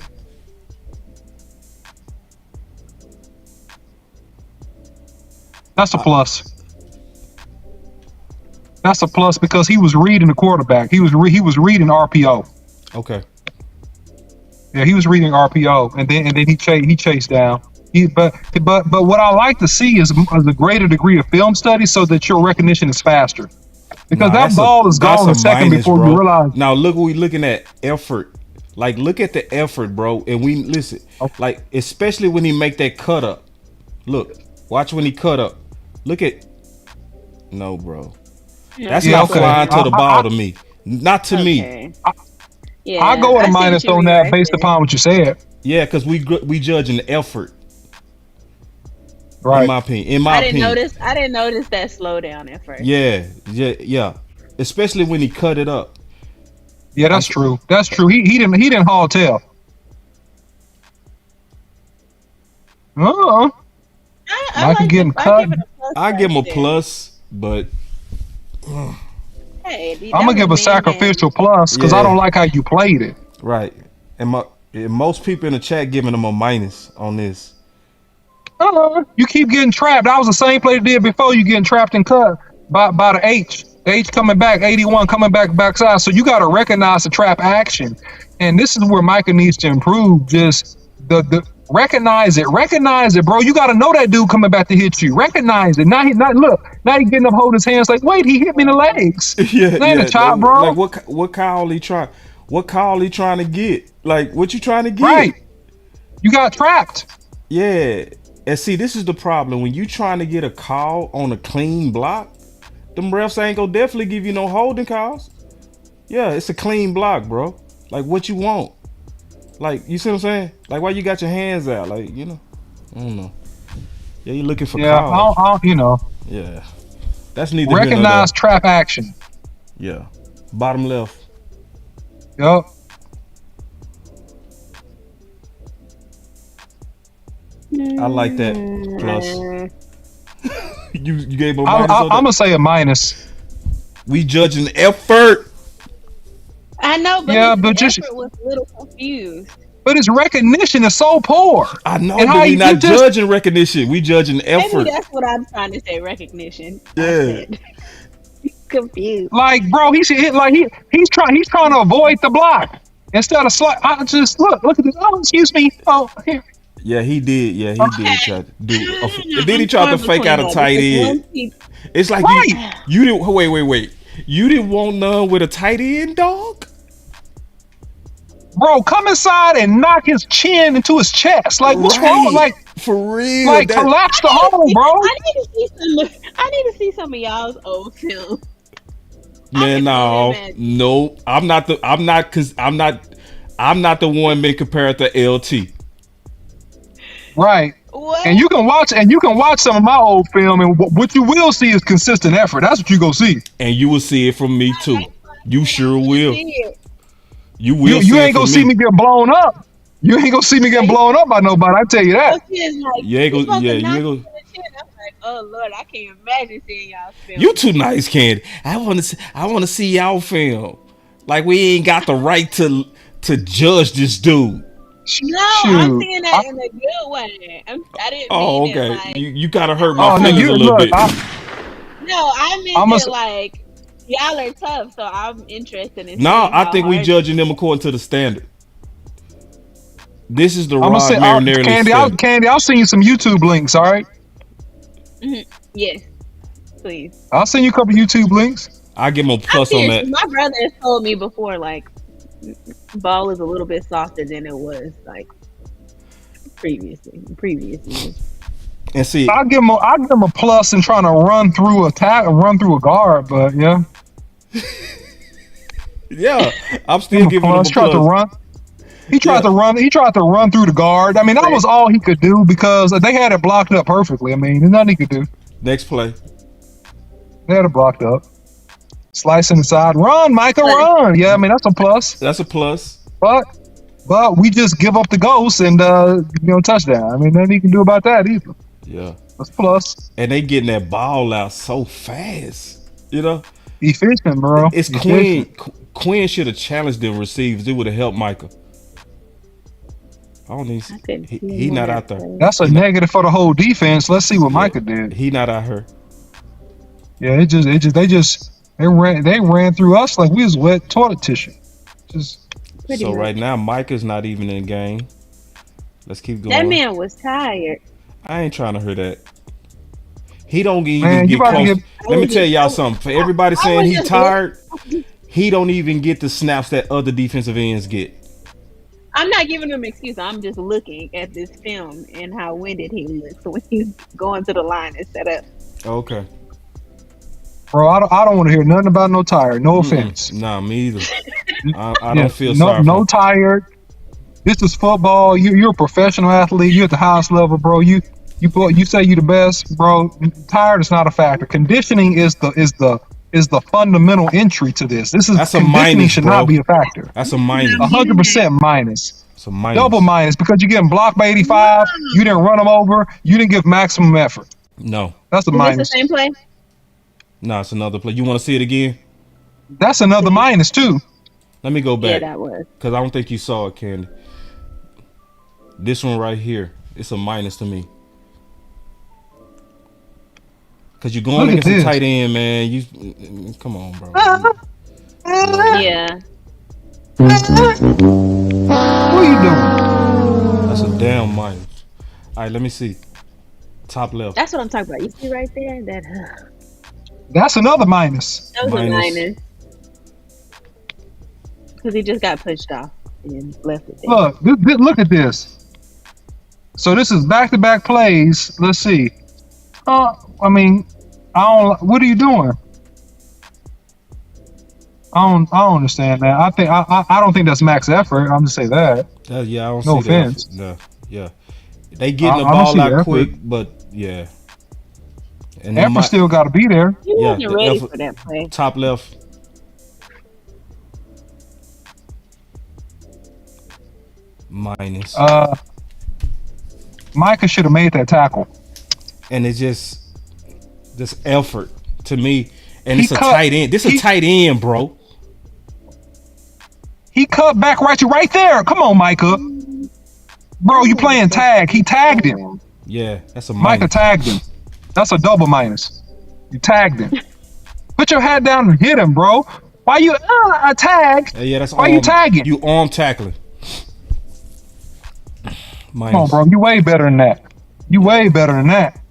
That's a plus. That's a plus because he was reading the quarterback. He was reading RPO. Okay. Yeah, he was reading RPO, and then he chased down. But what I like to see is a greater degree of film study so that your recognition is faster. Because that ball is gone a second before you realize. Now look what we're looking at. Effort. Like, look at the effort, bro. And we listen. Like, especially when he make that cut up. Look. Watch when he cut up. Look at. No, bro. That's not flying to the ball to me. Not to me. Yeah, I go with I a see what minus you on mean that right based there. upon what you said. Yeah, because we judging the effort. Right. In my opinion. I didn't notice that slowdown at first. Yeah. Especially when he cut it up. Yeah, that's true. That's true. He didn't haul tail. Uh-uh. I Micah like getting I cut. give it a plus. I give him a there. plus, but Hey, I'm gonna give a sacrificial plus because I Yeah. don't like how you played it. right. And most people in the chat giving him a minus on this. You keep getting trapped. That was the same play they did before. You getting trapped and cut by the H. The H coming back, 81 coming backside. So you got to recognize the trap action, and this is where Micah needs to improve. Just the recognize it, bro. You got to know that dude coming back to hit you. Recognize it. Now he getting up holding his hands like, wait, he hit me in the legs. yeah. Ain't a chop, bro. Like what call he trying? What call he trying to get? Like what you trying to get? Right. You got trapped. Yeah. And see, this is the problem. When you trying to get a call on a clean block, them refs ain't gonna definitely give you no holding calls. Yeah, it's a clean block, bro. Like what you want. Like, you see what I'm saying? Like why you got your hands out? Like, I don't know. Yeah, you looking for calls. I'll Yeah. That's neither here nor recognize there. trap action. Yeah. Bottom left. Yup. I like that. Plus. you gave him a minus I'm on gonna say a minus. We judging effort. I know, but Yeah, his but just- effort was a little confused. But his recognition is so poor. I know, And how but we you not just- judging recognition. We judging effort. Maybe that's what I'm trying to say. Recognition. Yeah. Confused. Like, bro, he's trying to avoid the block instead of I just look at this. Oh, excuse me. Oh, here. Yeah, he did. Yeah, he did try to do. And then he I'm tried to torn fake out a between tight that, because end. once he- It's like Right. you didn't. Wait. You didn't want none with a tight end, dog. Bro, come inside and knock his chin into his chest. Like, what's Right. wrong? Like, For real. collapse the hole, bro. I need to see some of y'all's old film. Man, no, I'm not the one being compared to LT. Right. What? And you can watch some of my old film, and what you will see is consistent effort. That's what you gonna see. And you will see it from me too. You sure will. You will. You ain't gonna see me get blown up. You ain't gonna see me get blown up by nobody. I tell you that. You ain't gonna. Yeah, you ain't gonna. I'm like, oh Lord, I can't imagine seeing y'all film. You too nice, Candy. I want to see y'all film. Like we ain't got the right to judge this dude. No, I'm seeing that in a good way. I didn't. Oh, mean okay. It like, You gotta hurt my feelings a little bit. no, I meant it like y'all are tough, so I'm interested in. No, I think we hard judging them according to the standard. This is the I'm Rod gonna say, Marinelli standard. Candy, I'll send you some YouTube links. All right. Yes, please. I'll send you a couple YouTube links. I give him a plus on that. My brother has told me before, like, ball is a little bit softer than it was like previously. And see, I'll give him a plus in trying to run through a guard, but yeah. Yeah, I'm still giving him a plus. He tried to run through the guard. I mean, that was all he could do because they had it blocked up perfectly. I mean, there's nothing he could do. Next play. They had it blocked up. Slicing inside. Run, Micah, run. Yeah, I mean, that's a plus. That's a plus. But we just give up the ghost and touchdown. I mean, nothing he can do about that either. Yeah. That's a plus. And they getting that ball out so fast. Efficient, bro. It's Quinn. Quinn should have challenged the receivers. It would have helped Micah. I don't need. He not out there. That's a negative for the whole defense. Let's see what Micah did. He not out here. Yeah, they ran through us like we was wet toilet tissue. So right now, Micah's not even in the game. Let's keep going. That man was tired. I ain't trying to hear that. He don't even get close. Let me tell y'all something. For everybody saying he tired, he don't even get the snaps that other defensive ends get. I'm not giving him an excuse. I'm just looking at this film and how winded he looks when he's going to the line and set up. Okay. Bro, I don't want to hear nothing about no tire. No offense. Nah, me either. I don't feel sorry. No tired. This is football. You're a professional athlete. You're at the highest level, bro. You say you're the best, bro. Tired is not a factor. Conditioning is the fundamental entry to this. That's a conditioning minus, should bro. not be a factor. That's a minus. 100% minus. It's a minus. Double minus because you're getting blocked by 85. You didn't run them over. You didn't give maximum effort. No. That's a minus. Is this the same play? No, it's another play. You want to see it again? That's another minus too. Let me go back. Yeah, that was. Because I don't think you saw it, Candy. This one right here, it's a minus to me. Because you're going against a tight end, man. You come on, bro. Yeah. What are you doing? That's a damn minus. All right, let me see. Top left. That's what I'm talking about. You see right there? That's another minus. That was a minus. Because he just got pushed off and left it there. Look at this. So this is back-to-back plays. Let's see. I mean, what are you doing? I don't understand that. I don't think that's max effort. I'm just say that. Yeah, I don't no see offense. that. No, yeah. They getting the ball out quick, but yeah. And effort still got to be there. He wasn't ready for that play. Top left. Minus. Micah should have made that tackle. And it's just effort to me. And it's a tight end. This is a tight end, bro. He cut back right there. Come on, Micah. Bro, you playing tag. He tagged him. Yeah, that's a minus. Micah tagged him. That's a double minus. You tagged him. Put your hat down and hit him, bro. Why you I tagged? Yeah, that's why you tagging? You arm tackling. Minus. Come on, bro. You way better than that. You way better than that.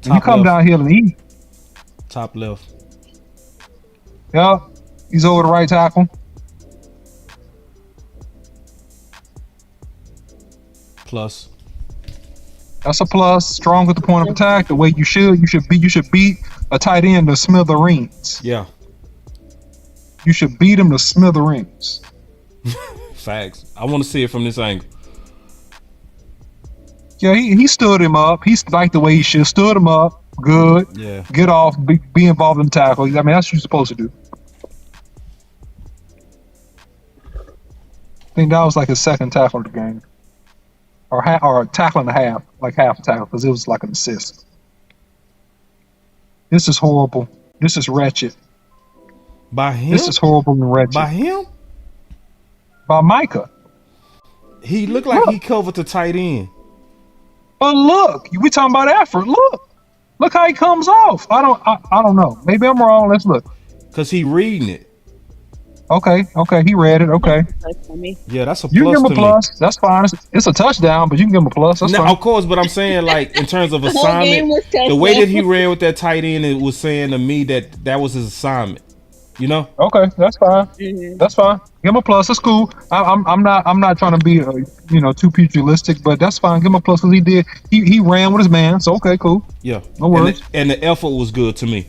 You come down here and eat. Top left. Yeah. He's over the right tackle. Plus. That's a plus. Strong at the point of attack. The way you should beat a tight end to smithereens. Yeah. You should beat him to smithereens. Facts. I want to see it from this angle. Yeah, he stood him up. He's like the way he should. Stood him up. Good. Yeah. Get off. Be involved in the tackle. I mean, that's what you're supposed to do. I think that was like his second tackle of the game. Or a tackle and a half. Like half a tackle, because it was like an assist. This is horrible. This is wretched. By him? This is horrible and wretched. By him? By Micah. He looked like he covered the tight end. But look, we talking about effort. Look how he comes off. I don't know. Maybe I'm wrong. Let's look. Cause he reading it. Okay, he read it. Okay. Yeah, that's a plus. You can give him a plus. Me. That's fine. It's a touchdown, but you can give him a plus. That's fine. Of course, but I'm saying like in terms of assignment, the way that he ran with that tight end, it was saying to me that was his assignment. You know? Okay, that's fine. Mm-hmm. That's fine. Give him a plus. That's cool. I'm not trying to be too pugilistic, but that's fine. Give him a plus because he ran with his man. So okay, cool. Yeah. No worries. And the effort was good to me.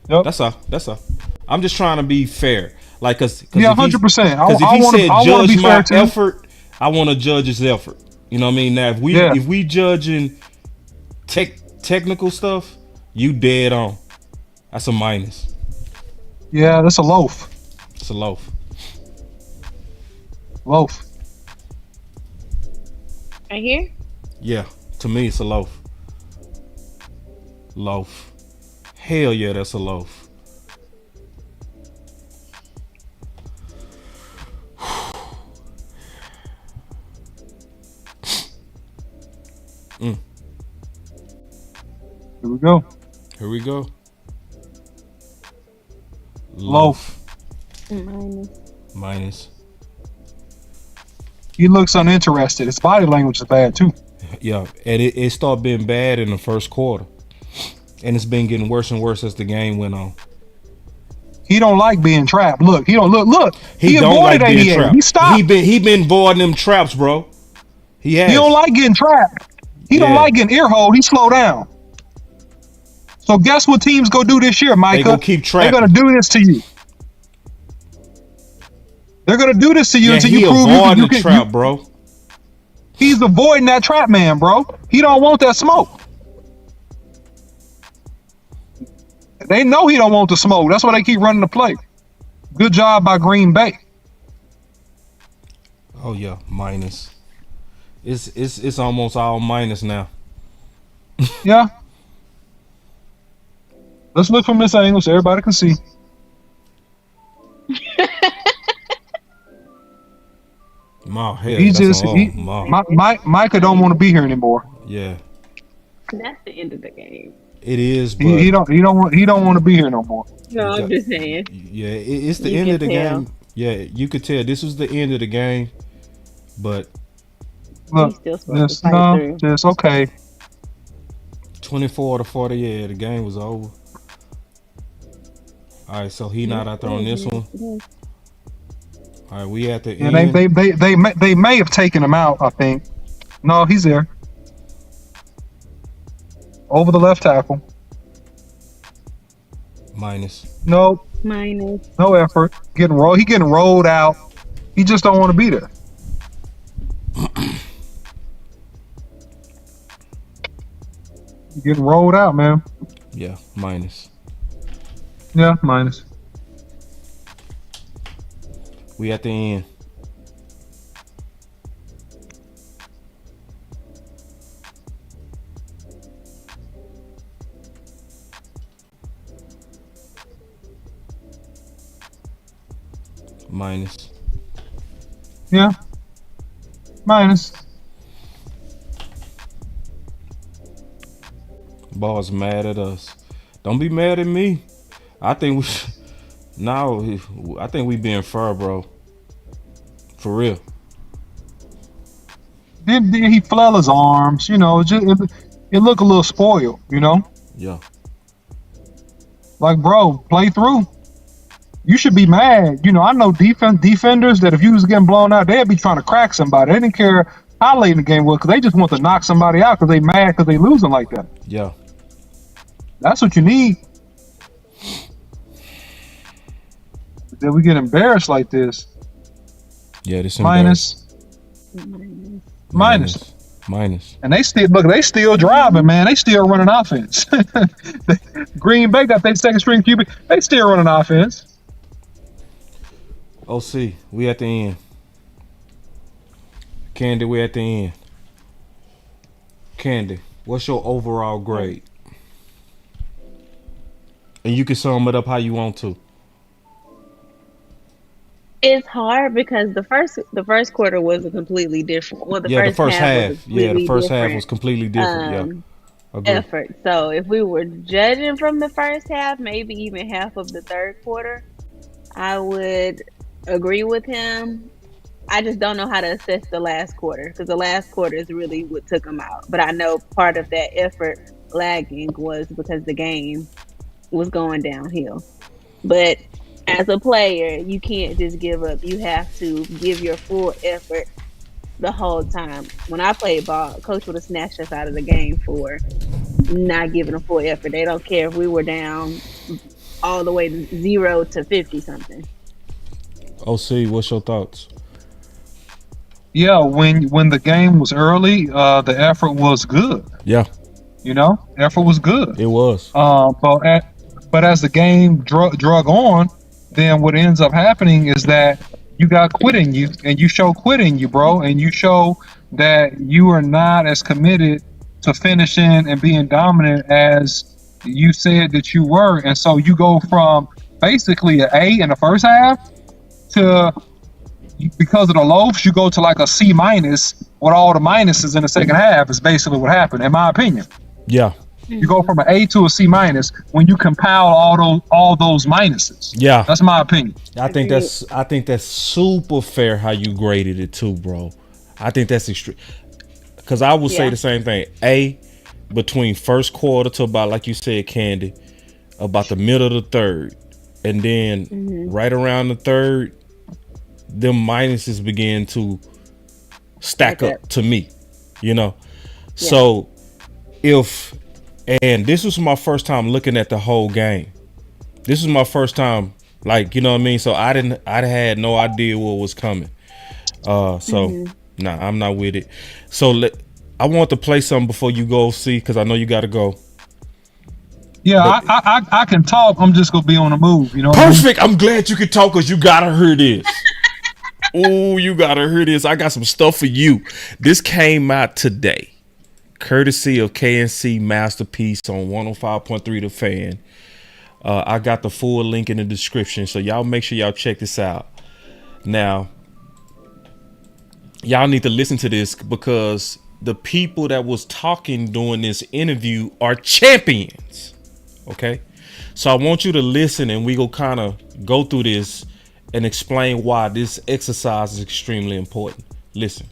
Yep. That's all. I'm just trying to be fair. Like, cause 100%. Because if he said judge my effort, I want to judge his effort. You know what I mean? Now, if we judging technical stuff, you dead on. That's a minus. Yeah, that's a loaf. It's a loaf. Loaf. Right here? Yeah, to me, it's a loaf. Loaf. Hell yeah, that's a loaf. Here we go. Here we go. Loaf. Minus. He looks uninterested. His body language is bad too. Yeah, and it started being bad in the first quarter, and it's been getting worse and worse as the game went on. He don't like being trapped. Look, he don't look. He don't avoided like being 88. trapped. He stopped. He been avoiding them traps, bro. He don't like getting trapped. He don't like getting earholed. He slow down. So guess what teams go do this year, Micah? They gonna keep trapping. They're gonna do this to you. They're gonna do this to you Yeah, until he you prove avoiding you the can. trap, bro. He's avoiding that trap man, bro. He don't want that smoke. They know he don't want the smoke. That's why they keep running the play. Good job by Green Bay. Oh yeah, minus. It's almost all minus now. Yeah. Let's look from this angle so everybody can see. Ma, hell, He that's just all. Ma. Micah don't want to be here anymore. Yeah, That's the end of the game. it is, but He don't want to be here no more. No, I'm just saying. yeah, it's the You end can of the tell. game. Yeah, you could tell this was the end of the game, but Look, still supposed to fight through. just okay. 24-40. Yeah, the game was over. All right, so he not out there on this one. All right, we at the And end. they may have taken him out. I think. No, he's there. Over the left tackle. Minus. No, Minus. no effort. He getting rolled out. He just don't want to be there. Getting rolled out, man. Yeah, minus. Yeah, minus. We at the end. Minus. Yeah, minus. Boss mad at us. Don't be mad at me. I think we now. I think we being fair, bro. For real. Then he flail his arms. You know, it look a little spoiled. You know, Yeah. like bro, play through. You should be mad. You know, I know defenders that if you was getting blown out, they'd be trying to crack somebody. They didn't care how late in the game was because they just want to knock somebody out because they mad because they losing like that. Yeah. That's what you need. Then we get embarrassed like this. Yeah. This Minus. And they still driving, man. They still running offense. Green Bay got their second string QB. They still running offense. OC, we at the end. Candy, we at the end. Candy, what's your overall grade? And you can sum it up how you want to. It's hard because the first quarter was a completely different. Well, the first half. The first half was completely different. Agreed. Effort. So if we were judging from the first half, maybe even half of the third quarter, I would agree with him. I just don't know how to assess the last quarter because the last quarter is really what took him out. But I know part of that effort lagging was because the game was going downhill. But as a player, you can't just give up. You have to give your full effort the whole time. When I played ball, coach would have snatched us out of the game for not giving a full effort. They don't care if we were down all the way to 0 to 50 something. OC, what's your thoughts? Yeah, when the game was early, the effort was good. Yeah. You know, effort was good. It was. But as the game drug on, then what ends up happening is that you got quit in you, and you show quit in you, bro, and you show that you are not as committed to finishing and being dominant as you said that you were. And so you go from basically an A in the first half to, because of the loafs, you go to like a C minus with all the minuses in the second half is basically what happened, in my opinion. Yeah. You go from an A to a C minus when you compile all those minuses. Yeah. That's my opinion. I think that's super fair how you graded it too, bro. I think that's extreme. Because I would say the same thing. A, between first quarter to about, like you said, Candy, about the middle of the third. And then right around the third, them minuses began to stack up to me, you know? Yeah. So and this was my first time looking at the whole game. This is my first time Like, you know what I mean? So I had no idea what was coming. Nah, I'm not with it. So I want to play something before you go, see, because I know you got to go. Yeah, I can talk. I'm just gonna be on the move. You know. Perfect. I'm glad you can talk because you gotta hear this. Oh, you gotta hear this. I got some stuff for you. This came out today, courtesy of KNC Masterpiece on 105.3 The Fan. I got the full link in the description, so y'all make sure y'all check this out. Now, y'all need to listen to this because the people that was talking during this interview are champions. Okay, so I want you to listen, and we go kind of go through this and explain why this exercise is extremely important. Listen.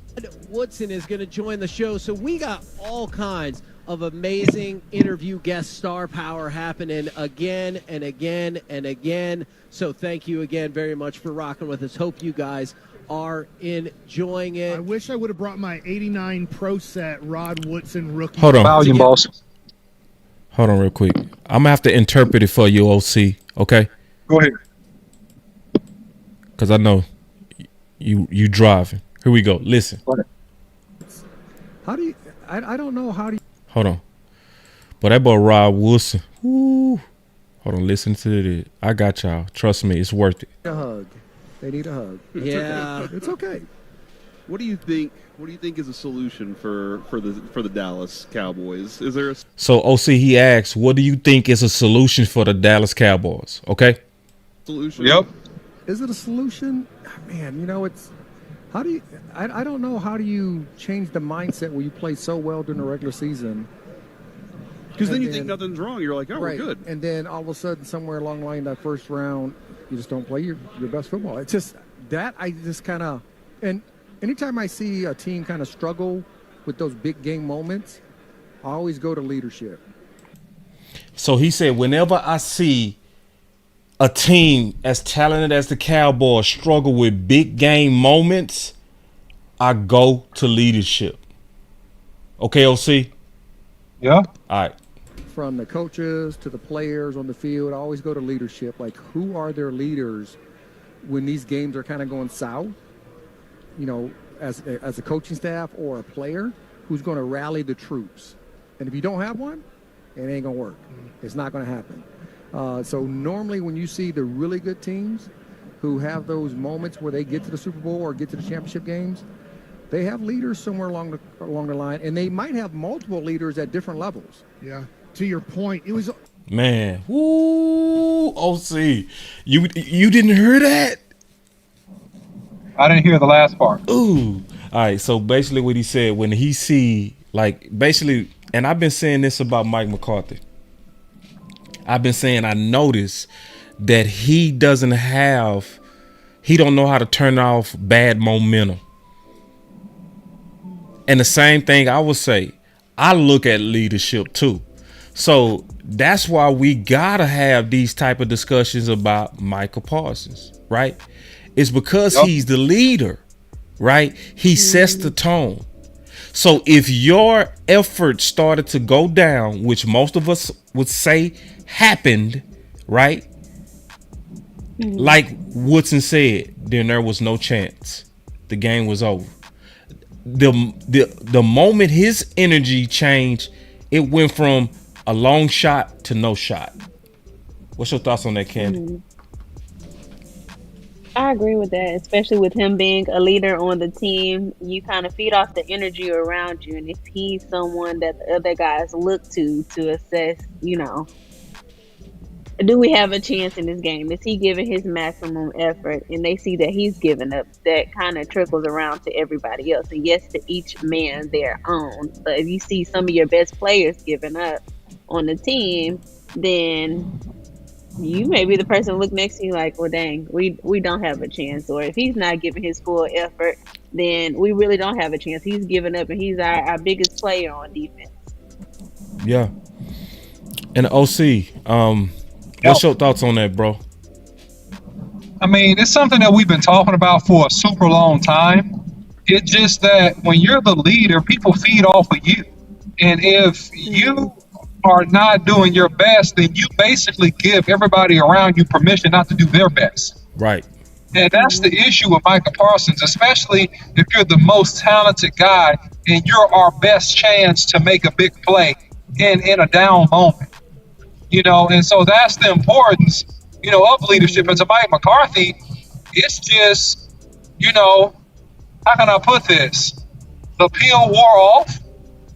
Woodson is going to join the show, so we got all kinds of amazing interview guest star power happening again and again and again. So thank you again very much for rocking with us. Hope you guys are enjoying it. I wish I would have brought my 89 Pro Set Rod Woodson rookie. Hold on. Volume, boss. Hold on real quick. I'm gonna have to interpret it for you, OC. Okay? Go ahead. Because I know you driving. Here we go. Listen. How do you? I don't know how do you. Hold on. But that boy Rod Wilson. Woo. Hold on. Listen to this. I got y'all. Trust me. It's worth it. A hug. They need a hug. Yeah, it's okay. What do you think? What do you think is a solution for the Dallas Cowboys? Is there a So OC, he asks, what do you think is a solution for the Dallas Cowboys? Okay. solution? Yep. Is it a solution? Man, you know, it's how do you? I don't know how do you change the mindset where you play so well during the regular season. Because then you think nothing's wrong. You're like, oh, right. we're good. And then all of a sudden, somewhere along the line, that first round, you just don't play your best football. It's just that I just kind of and. Anytime I see a team kind of struggle with those big game moments, I always go to leadership. So he said, whenever I see a team as talented as the Cowboys struggle with big game moments, I go to leadership. Okay, OC? Yeah. All right. From the coaches to the players on the field, I always go to leadership. Like, who are their leaders when these games are kind of going south? You know, as a coaching staff or a player who's going to rally the troops. And if you don't have one, it ain't going to work. It's not going to happen. So normally when you see the really good teams who have those moments where they get to the Super Bowl or get to the championship games, they have leaders somewhere along the line, and they might have multiple leaders at different levels. Yeah. To your point, it was... Man. Woo, OC. You didn't hear that? I didn't hear the last part. Ooh. All right. So basically what he said, when he see, like, basically, and I've been saying this about Mike McCarthy. I've been saying I notice that he don't know how to turn off bad momentum. And the same thing I would say, I look at leadership too. So that's why we gotta have these type of discussions about Micah Parsons, right? It's because he's the leader, right? He sets the tone. So if your effort started to go down, which most of us would say happened, right? Like Woodson said, then there was no chance. The game was over. The moment his energy changed, it went from a long shot to no shot. What's your thoughts on that, Candy? I agree with that, especially with him being a leader on the team. You kind of feed off the energy around you, and if he's someone that the other guys look to assess, you know, do we have a chance in this game? Is he giving his maximum effort? And they see that he's giving up. That kind of trickles around to everybody else. And yes, to each man their own. But if you see some of your best players giving up on the team, then you may be the person look next to you like, well, dang, we don't have a chance. Or if he's not giving his full effort, then we really don't have a chance. He's giving up, and he's our biggest player on defense. Yeah. And OC, what's your thoughts on that, bro? I mean, it's something that we've been talking about for a super long time. It's just that when you're the leader, people feed off of you. And if you are not doing your best, then you basically give everybody around you permission not to do their best. Right. And that's the issue with Micah Parsons, especially if you're the most talented guy and you're our best chance to make a big play in a down moment. And so that's the importance, of leadership. And to Mike McCarthy, it's just, how can I put this? The pill wore off.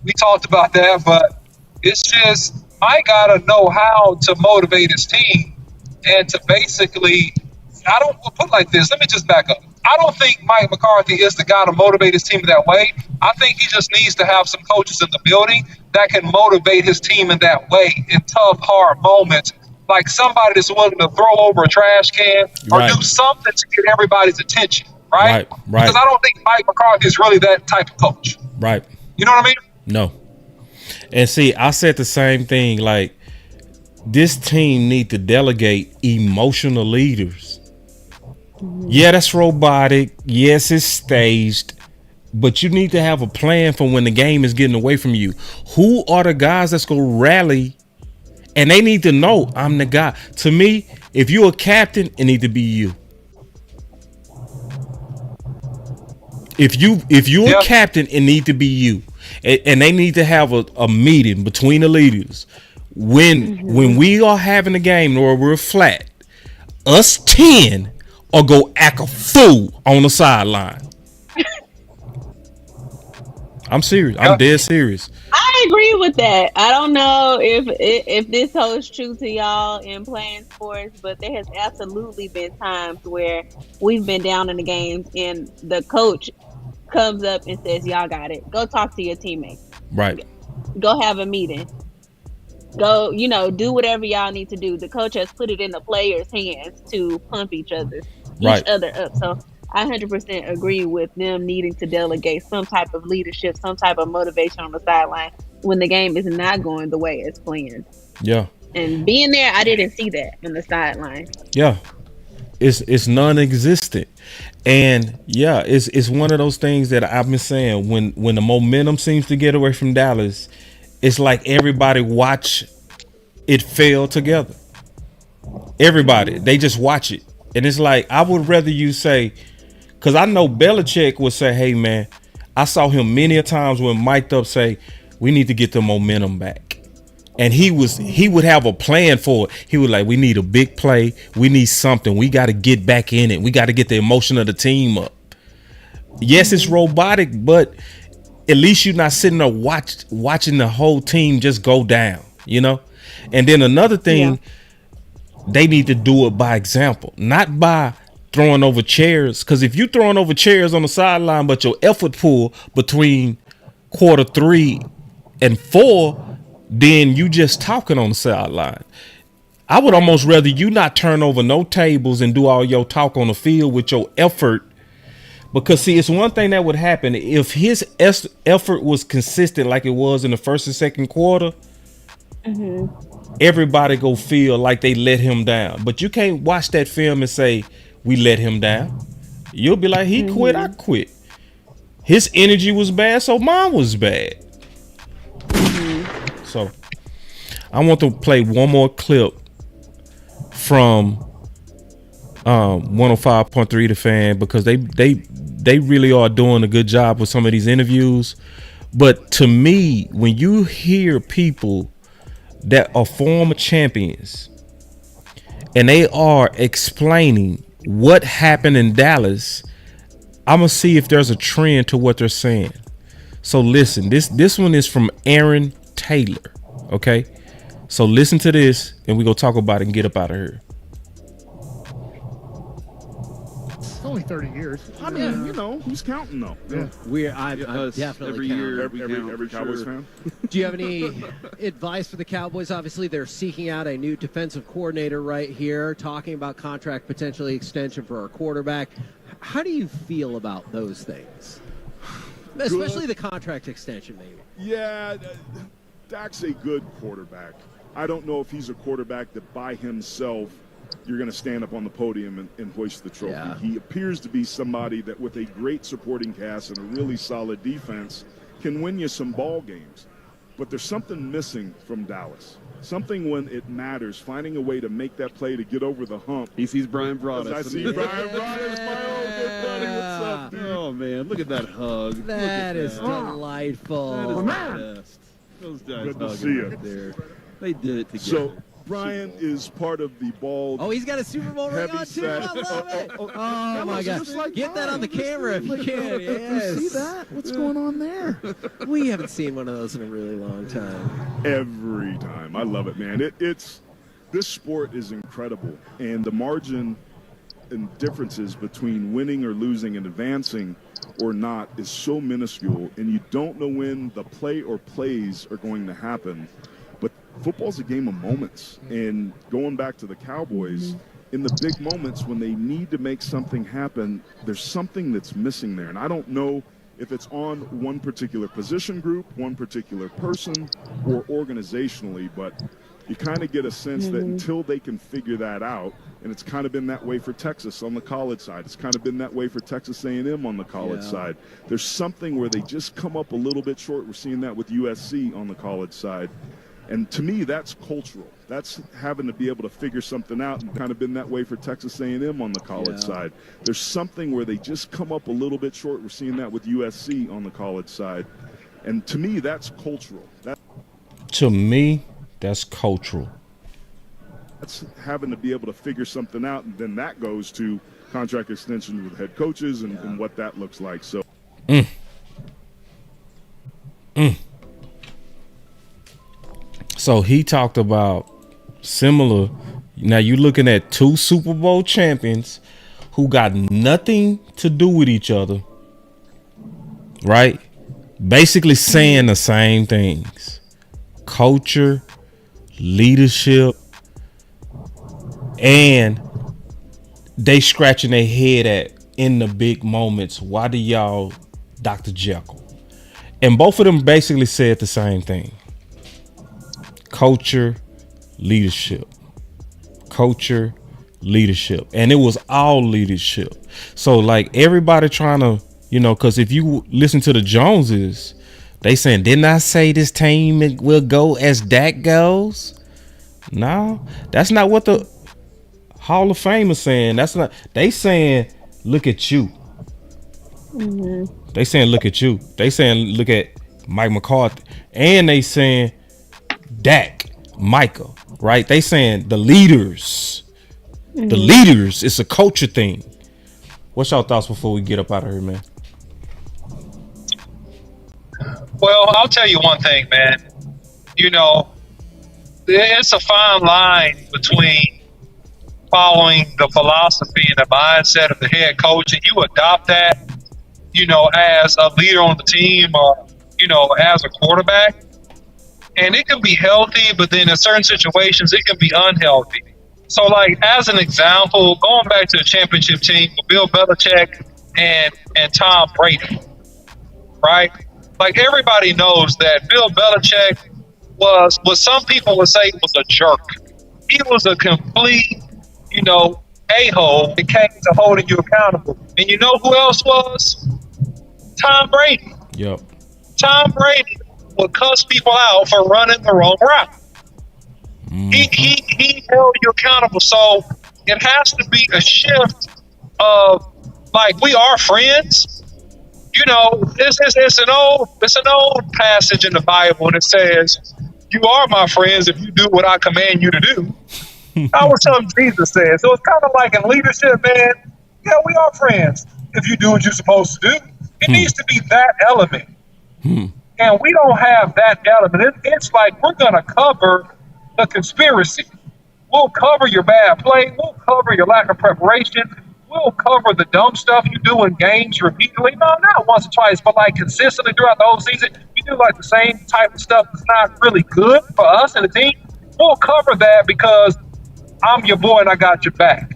We talked about that, but it's just Mike got to know how to motivate his team and to basically, I don't put it like this. Let me just back up. I don't think Mike McCarthy is the guy to motivate his team that way. I think he just needs to have some coaches in the building that can motivate his team in that way in tough, hard moments. Like somebody that's willing to throw over a trash can or do something to get everybody's attention, right? Because I don't think Mike McCarthy is really that type of coach. Right. You know what I mean? No. And see, I said the same thing. Like, this team need to delegate emotional leaders. Yeah, that's robotic. Yes, it's staged. But you need to have a plan for when the game is getting away from you. Who are the guys that's going to rally? And they need to know I'm the guy. To me, if you're a captain, it need to be you. If you're a captain, it need to be you. And they need to have a meeting between the leaders. When we are having a game or we're flat, us 10 or go act a fool on the sideline. I'm serious. I'm dead serious. I agree with that. I don't know if this holds true to y'all in playing sports, but there has absolutely been times where we've been down in the games and the coach comes up and says, y'all got it. Go talk to your teammates. Right. Go have a meeting. Go, do whatever y'all need to do. The coach has put it in the players' hands to pump each other up. So I 100% agree with them needing to delegate some type of leadership, some type of motivation on the sideline when the game is not going the way it's planned. Yeah. And being there, I didn't see that on the sideline. Yeah. It's non-existent. And yeah, it's one of those things that I've been saying when the momentum seems to get away from Dallas, it's like everybody watch it fail together. Everybody, they just watch it. And it's like, I would rather you say, because I know Belichick would say, hey man, I saw him many a times when mic'd up say, we need to get the momentum back. And he would have a plan for it. He would like, we need a big play. We need something. We got to get back in it. We got to get the emotion of the team up. Yes, it's robotic, but at least you're not sitting there watching the whole team just go down, And then another thing, they need to do it by example, not by throwing over chairs. Because if you're throwing over chairs on the sideline, but your effort pool between quarter 3 and 4, then you just talking on the sideline. I would almost rather you not turn over no tables and do all your talk on the field with your effort. Because see, it's one thing that would happen if his effort was consistent like it was in the first and second quarter. Everybody go feel like they let him down. But you can't watch that film and say we let him down. You'll be like, he quit, I quit. His energy was bad, so mine was bad. So I want to play one more clip from 105.3 The Fan, because they really are doing a good job with some of these interviews. But to me, when you hear people that are former champions and they are explaining what happened in Dallas, I'm gonna see if there's a trend to what they're saying. So listen, this one is from Aaron Taylor. Okay, so listen to this and we go talk about it and get up out of here. It's only 30 years. I mean, who's counting though? Yeah. I definitely every count. year, every Cowboys fan. Do you have any advice for the Cowboys? Obviously, they're seeking out a new defensive coordinator right here, talking about contract potentially extension for our quarterback. How do you feel about those things? Especially the contract extension, maybe. Yeah, Dak's a good quarterback. I don't know if he's a quarterback that by himself you're going to stand up on the podium and hoist the trophy. Yeah. He appears to be somebody that with a great supporting cast and a really solid defense can win you some ball games. but there's something missing from Dallas. Something when it matters, finding a way to make that play to get over the hump. He sees Brian Broaddus. I see Brian Broaddus, my old good buddy. What's up, dude? Oh, man, look at that hug. That is delightful. That is the best. Those guys Good to hugging see you. right there. They did it together. So Brian is part of the bald. Oh, he's got a Super Bowl ring on too. I love it. Oh my God! Get that on the camera if you can. Yes. See that? What's going on there? We haven't seen one of those in a really long time. Every time. I love it, man. It's this sport is incredible, and the margin and differences between winning or losing and advancing or not is so minuscule, and you don't know when the play or plays are going to happen. But football's a game of moments, and going back to the Cowboys, in the big moments when they need to make something happen, there's something that's missing there. And I don't know if it's on one particular position group, one particular person, or organizationally, but you kind of get a sense that until they can figure that out, and it's kind of been that way for Texas on the college side. It's kind of been that way for Texas A&M on the college side. There's something where they just come up a little bit short. We're seeing that with USC on the college side. And to me, that's cultural. That's having to be able to figure something out, and kind of been that way for Texas A&M on the college side. There's something where they just come up a little bit short. We're seeing that with USC on the college side. And to me, that's cultural. To me, that's cultural. That's having to be able to figure something out, and then that goes to contract extensions with head coaches and what that looks like. So. So he talked about similar. Now you're looking at two Super Bowl champions who got nothing to do with each other, right? Basically saying the same things. Culture, leadership, and they scratching their head at in the big moments. Why do y'all Dr. Jekyll? And both of them basically said the same thing. Culture, leadership. Culture, leadership. And it was all leadership. So like everybody trying to, because if you listen to the Joneses, they saying, didn't I say this team will go as Dak goes? No, that's not what the Hall of Fame is saying. That's not. They saying, look at you. They saying, look at you. They saying, look at Mike McCarthy. And they saying, Dak, Micah, right? They saying the leaders. The leaders. It's a culture thing. What's your thoughts before we get up out of here, man? Well, I'll tell you one thing, man. It's a fine line between following the philosophy and the mindset of the head coach, and you adopt that, as a leader on the team or, as a quarterback. And it can be healthy, but then in certain situations, it can be unhealthy. So, like, as an example, going back to the championship team with Bill Belichick and Tom Brady, right? Like, everybody knows that Bill Belichick was what some people would say was a jerk. He was a complete, a-hole that came to holding you accountable. And you know who else was? Tom Brady. Yep. Tom Brady would cuss people out for running the wrong route. He held you accountable. So it has to be a shift of, like, we are friends. It's an old passage in the Bible, and it says, "You are my friends if you do what I command you to do." That was something Jesus said. So it's kind of like in leadership, man. Yeah, we are friends if you do what you're supposed to do. It needs to be that element. And we don't have that element. It's like we're going to cover the conspiracy. We'll cover your bad play. We'll cover your lack of preparation. We'll cover the dumb stuff you do in games repeatedly. No, not once or twice, but like consistently throughout the whole season. You do like the same type of stuff that's not really good for us and the team. We'll cover that because I'm your boy and I got your back.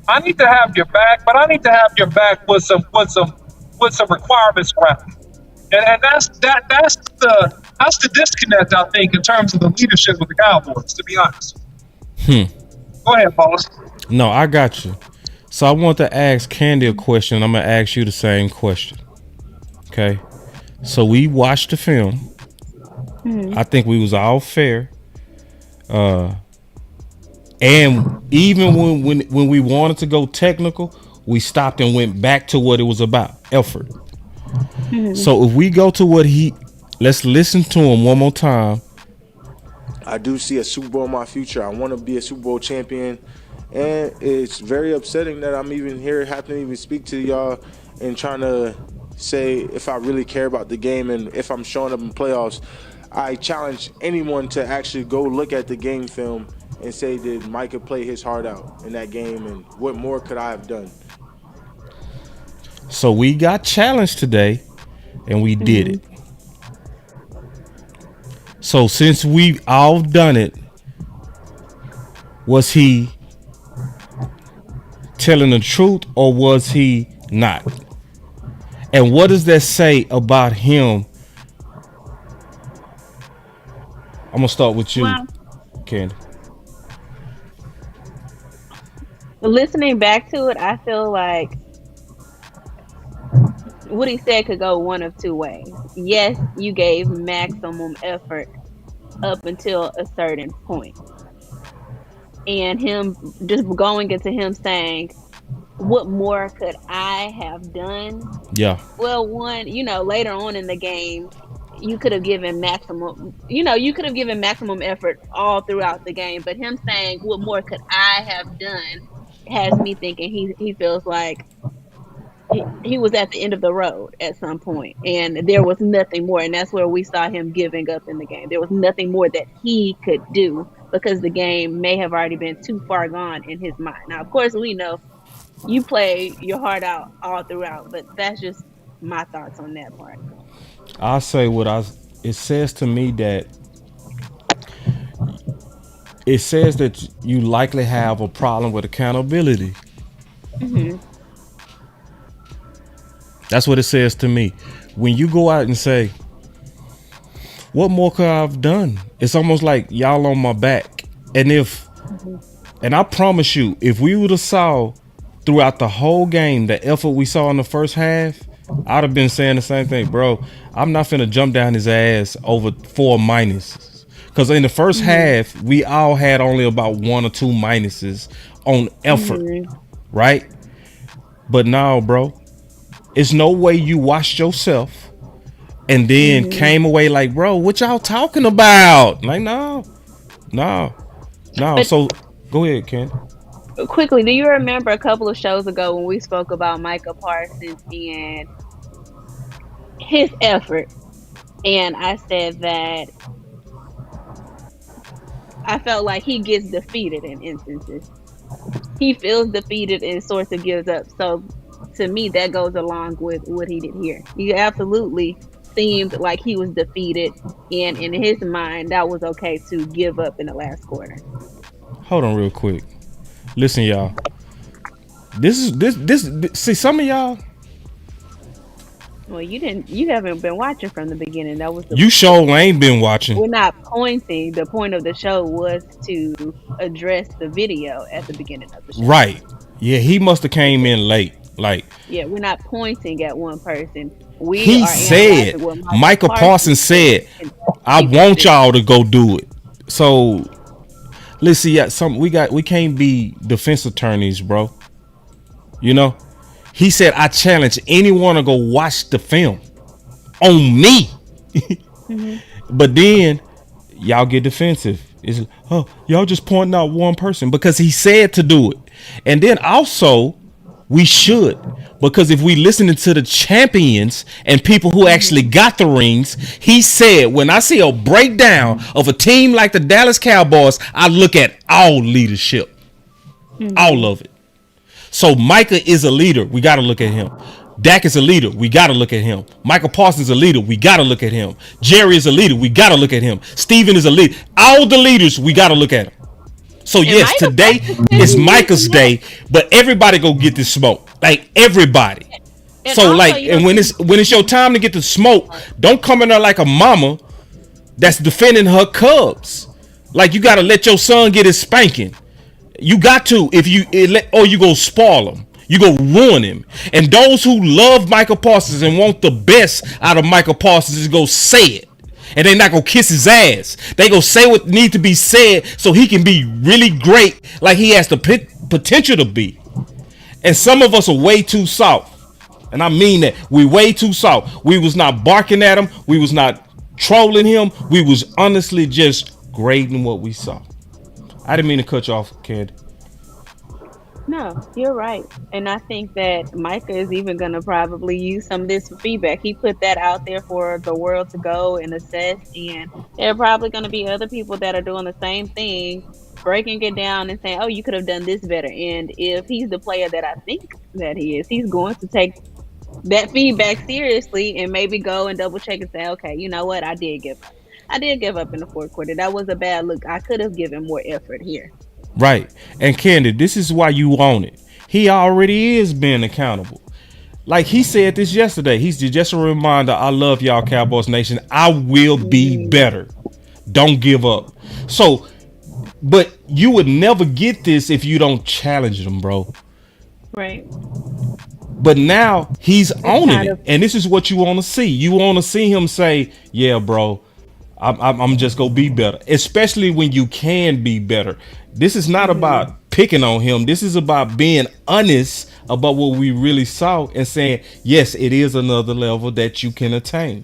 I need to have your back, but I need to have your back with some requirements around it. And that's the disconnect, I think, in terms of the leadership of the Cowboys, to be honest. Go ahead, Paulus. No, I got you. So I want to ask Candy a question. I'm going to ask you the same question. Okay? So we watched the film. I think we was all fair. And even when we wanted to go technical, we stopped and went back to what it was about, effort. So if we go to let's listen to him one more time. I do see a Super Bowl in my future. I want to be a Super Bowl champion. And it's very upsetting that I'm even here, having to even speak to y'all and trying to say if I really care about the game and if I'm showing up in playoffs. I challenge anyone to actually go look at the game film and say, did Micah play his heart out in that game, and what more could I have done? So we got challenged today, and we did it. So since we've all done it, was he telling the truth or was he not? And what does that say about him? I'm gonna start with you, Candy. Listening back to it, I feel like what he said could go one of two ways. Yes, you gave maximum effort up until a certain point. And him just going into him saying, what more could I have done? Yeah. Well, one, later on in the game, you could have given maximum effort all throughout the game. But him saying, what more could I have done, has me thinking he feels like he was at the end of the road at some point, and there was nothing more. And that's where we saw him giving up in the game. There was nothing more that he could do because the game may have already been too far gone in his mind. Now, of course, we know you play your heart out all throughout, but that's just my thoughts on that part. I'll say it says to me that it says that you likely have a problem with accountability. That's what it says to me. When you go out and say, what more could I have done? It's almost like y'all on my back. And I promise you, if we would have saw throughout the whole game the effort we saw in the first half, I'd have been saying the same thing, bro. I'm not finna jump down his ass over 4 minuses. Because in the first half, we all had only about 1 or 2 minuses on effort, right? But now, bro, it's no way you watched yourself and then came away like, bro, what y'all talking about? Like, no. So go ahead, Ken. Quickly, do you remember a couple of shows ago when we spoke about Micah Parsons and his effort? And I said that I felt like he gets defeated in instances. He feels defeated and sort of gives up. So to me, that goes along with what he did here. He absolutely seemed like he was defeated, and in his mind, that was okay to give up in the last quarter. Hold on real quick. Listen, y'all. This see, some of y'all. Well, you haven't been watching from the beginning. That was you sure ain't been watching. We're not pointing. The point of the show was to address the video at the beginning of the show. Right. Yeah, he must have came in late. Like, yeah, we're not pointing at one person. He said, Micah Parsons said, I want y'all to go do it. So let's see. We can't be defense attorneys, bro. He said, I challenge anyone to go watch the film on me. But then y'all get defensive. It's, y'all just pointing out one person because he said to do it. And then also we should, because if we listening to the champions and people who actually got the rings, he said, when I see a breakdown of a team like the Dallas Cowboys, I look at all leadership, all of it. So Micah is a leader. We got to look at him. Dak is a leader. We got to look at him. Michael Parsons is a leader. We got to look at him. Jerry is a leader. We got to look at him. Steven is a leader. All the leaders, we got to look at them. So and yes, today is Micah's day, but everybody go get this smoke. Like everybody. And so like, and when it's your time to get the smoke, don't come in there like a mama that's defending her cubs. Like you got to let your son get his spanking. You got to, or you go spoil him. You go ruin him. And those who love Micah Parsons and want the best out of Micah Parsons is go say it. and they're not gonna kiss his ass. They gonna say what needs to be said so he can be really great, like he has the potential to be. And some of us are way too soft, and I mean that. We way too soft. We was not barking at him. We was not trolling him. We was honestly just grading what we saw. I didn't mean to cut you off, Candy. No, you're right. And I think that Micah is even going to probably use some of this feedback. He put that out there for the world to go and assess. And there are probably going to be other people that are doing the same thing, breaking it down and saying, oh, you could have done this better. And if he's the player that I think that he is, he's going to take that feedback seriously and maybe go and double check and say, okay, you know what? I did give up. I did give up in the fourth quarter. That was a bad look. I could have given more effort here. Right. And Candy, this is why you want it. He already is being accountable. Like he said this yesterday. He's just a reminder. I love y'all, Cowboys Nation. I will be better. Don't give up. So, but you would never get this if you don't challenge them, bro. Right. But now he's owning it. And this is what you want to see. You want to see him say, yeah, bro, I'm just going to be better. Especially when you can be better. This is not about picking on him. This is about being honest about what we really saw and saying, yes, it is another level that you can attain.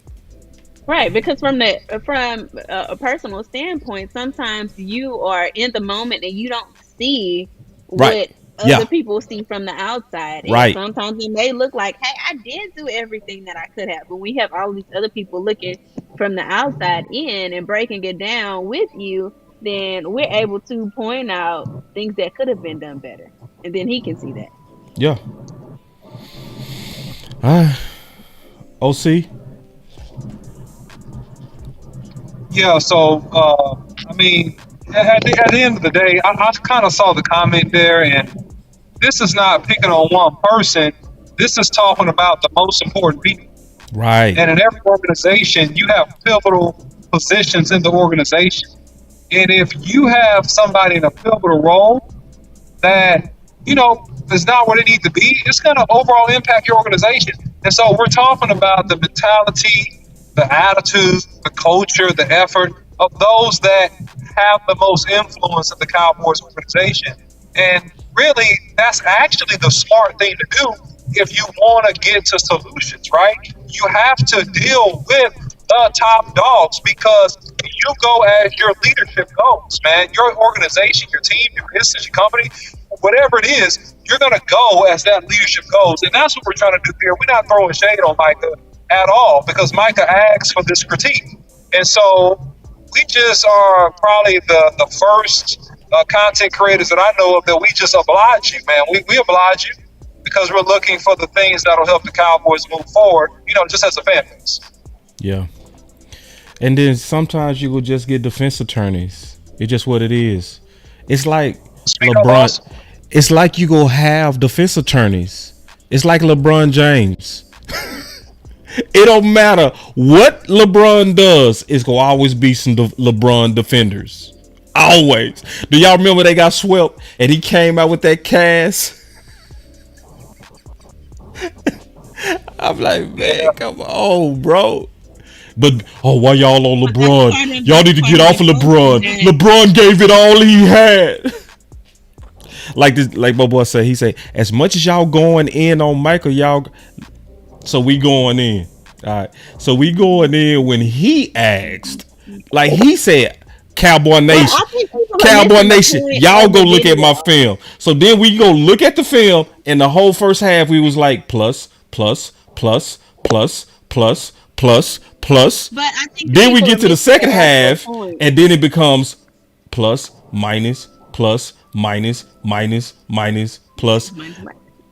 Right, because from a personal standpoint, sometimes you are in the moment and you don't see what other people see from the outside. And sometimes it may look like, hey, I did do everything that I could have. But we have all these other people looking from the outside in and breaking it down with you, then we're able to point out things that could have been done better. And then he can see that. Yeah. OC? Yeah, so, I mean, at the end of the day, I kind of saw the comment there, and this is not picking on one person. This is talking about the most important people. Right. And in every organization, you have pivotal positions in the organization. And if you have somebody in a pivotal role that, you know, is not where they need to be, it's going to overall impact your organization. And so we're talking about the mentality, the attitude, the culture, the effort of those that have the most influence in the Cowboys organization. And really, that's actually the smart thing to do if you want to get to solutions, right? You have to deal with the top dogs because you go as your leadership goes, man. Your organization, your team, your business, your company, whatever it is, you're going to go as that leadership goes. And that's what we're trying to do here. We're not throwing shade on Micah at all because Micah asked for this critique. And so we just are probably the first content creators that I know of that we just oblige you, man. We oblige you because we're looking for the things that'll help the Cowboys move forward, you know, just as a fan base. Yeah. And then sometimes you will just get defense attorneys. It's just what it is. It's like LeBron. It's like you go have defense attorneys. It's like LeBron James. It don't matter what LeBron does. It's gonna always be some LeBron defenders. Always. Do y'all remember they got swept and he came out with that cast? I'm like, man, come on, bro. But why y'all on LeBron? Y'all need to get off of LeBron. LeBron gave it all he had. Like my boy said, he said, as much as y'all going in on Michael, y'all. So we going in. All right. So we going in when he asked, like he said, Cowboy Nation, Cowboy Nation, y'all go look at my film. So then we go look at the film, and the whole first half we was like plus. But I think then we get to the second half, and then it becomes plus, minus, plus.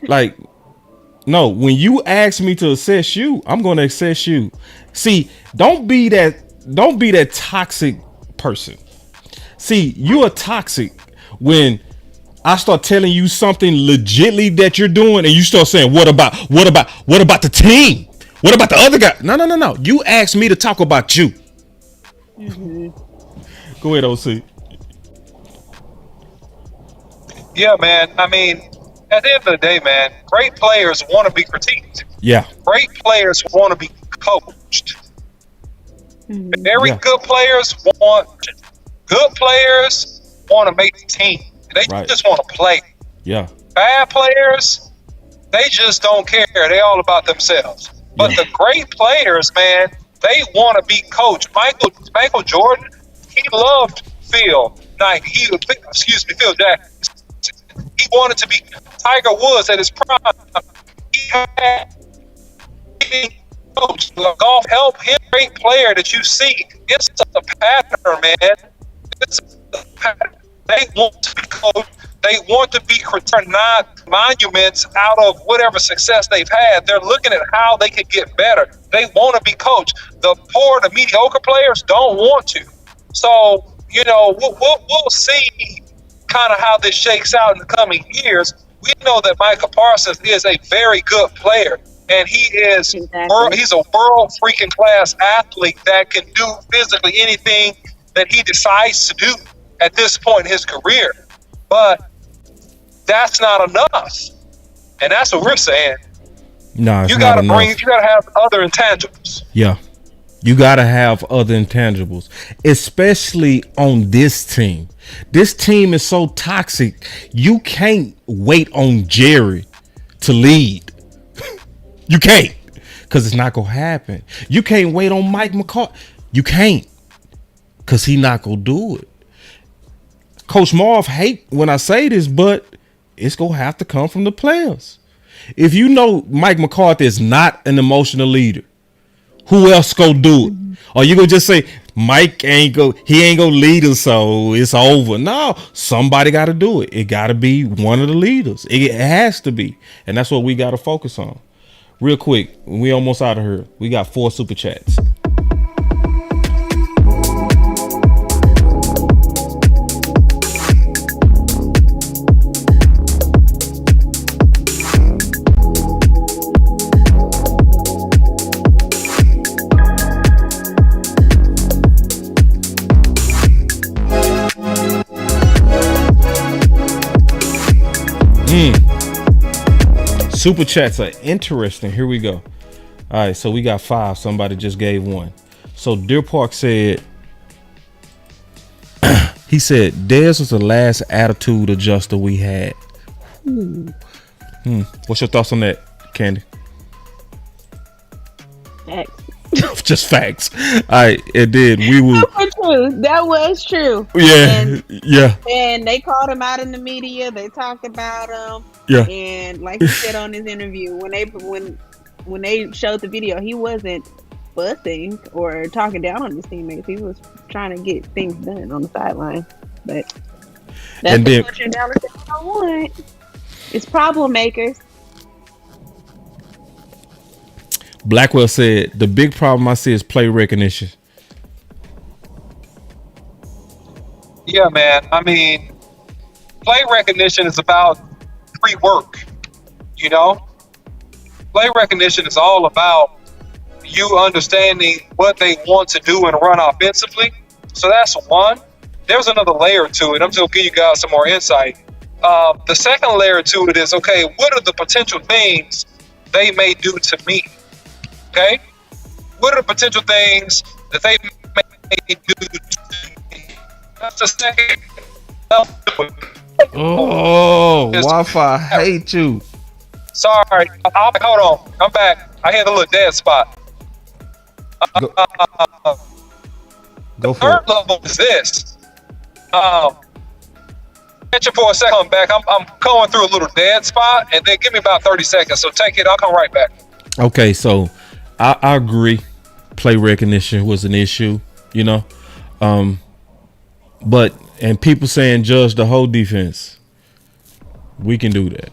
Like, no, when you ask me to assess you, I'm going to assess you. See, don't be that toxic person. See, you are toxic when I start telling you something legitly that you're doing, and you start saying, what about the team? What about the other guy? No. You asked me to talk about you. Mm-hmm. Go ahead, OC. Yeah, man. I mean, at the end of the day, man, great players want to be critiqued. Yeah. Great players want to be coached. Very good players want to make the team. They just want to play. Yeah. Bad players, they just don't care. They all about themselves. But the great players, man, they want to be coached. Michael Jordan, he loved Phil Knight. Phil Jackson. He wanted to be Tiger Woods at his prime. He had coach. Golf help him. Great player that you see. It's a pattern, man. It's a pattern. They want to be coached. They want to be not monuments out of whatever success they've had. They're looking at how they can get better. They want to be coached. The mediocre players don't want to. So, we'll see kind of how this shakes out in the coming years. We know that Micah Parsons is a very good player, and he's a world freaking class athlete that can do physically anything that he decides to do at this point in his career. But that's not enough, and that's what we're saying. No, it's you not gotta enough. You gotta have other intangibles. Yeah. You got to have other intangibles, especially on this team. This team is so toxic. You can't wait on Jerry to lead. You can't, because it's not going to happen. You can't wait on Mike McCarthy. You can't, because he's not going to do it. Coach Marv hate when I say this, but it's going to have to come from the players. If you know Mike McCarthy is not an emotional leader, who else go do it? Or you gonna just say Mike ain't gonna lead us, so it's over? No, somebody got to do it. It got to be one of the leaders. It has to be, and that's what we got to focus on. Real quick, we almost out of here. We got 4 super chats. Super chats are interesting. Here we go. All right, so we got 5. Somebody just gave 1. So Deer Park said, he said, Dez was the last attitude adjuster we had. What's your thoughts on that, Candy? Facts. Just facts. All right, it did. We will. That was true. Yeah, yeah. And they called him out in the media. They talked about him. Yeah. And like he said on his interview, when they showed the video, he wasn't fussing or talking down on his teammates. He was trying to get things done on the sideline. But that's the culture in Dallas that you don't want. It's problem makers. Blackwell said, the big problem I see is play recognition. Yeah, man. I mean, play recognition is about pre-work, Play recognition is all about you understanding what they want to do and run offensively. So that's one. There's another layer to it. I'm just going to give you guys some more insight. The second layer to it is, okay, what are the potential things they may do to me? Okay? What are the potential things that they may do to me? That's the second level. Oh, Wi-Fi, I hate you. Sorry, hold on. I'm back. I had a little dead spot. Go for third it. level is this. Catch it for a second. I'm back. I'm going through a little dead spot, and then give me about 30 seconds. So take it. I'll come right back. Okay, so I agree. Play recognition was an issue, but people saying judge the whole defense. We can do that.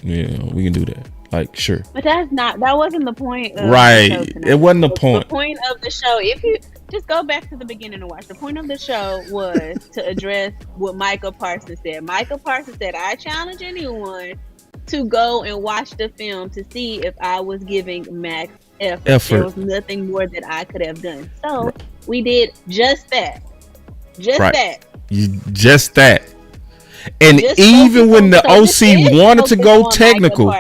Yeah, we can do that. Like, sure. But that wasn't the point of right. the show tonight. It wasn't the point. The point of the show, if you just go back to the beginning and watch, the point of the show was to address what Micah Parsons said. Micah Parsons said, I challenge anyone to go and watch the film to see if I was giving max effort. There was nothing more that I could have done. So we did just that. Just that. And just even when the OC wanted to go technical.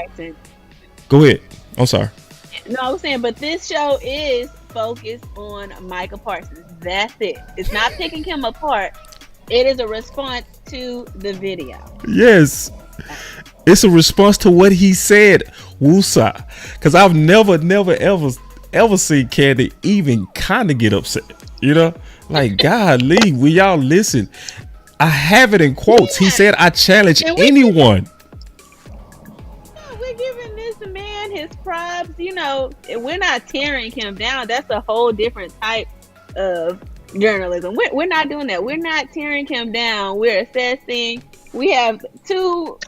Go ahead. I'm sorry. No, I was saying, but this show is focus on Micah Parsons. That's it. It's not picking him apart. It is a response to the video. Yes. It's a response to what he said, Wusa. Because I've never, ever seen Candy even kind of get upset. You know? Like, golly, will y'all listen? I have it in quotes. He said, I challenge anyone. We're giving this man his props. You know, we're not tearing him down. That's a whole different type of journalism. We're not doing that. We're not tearing him down. We're assessing. We have two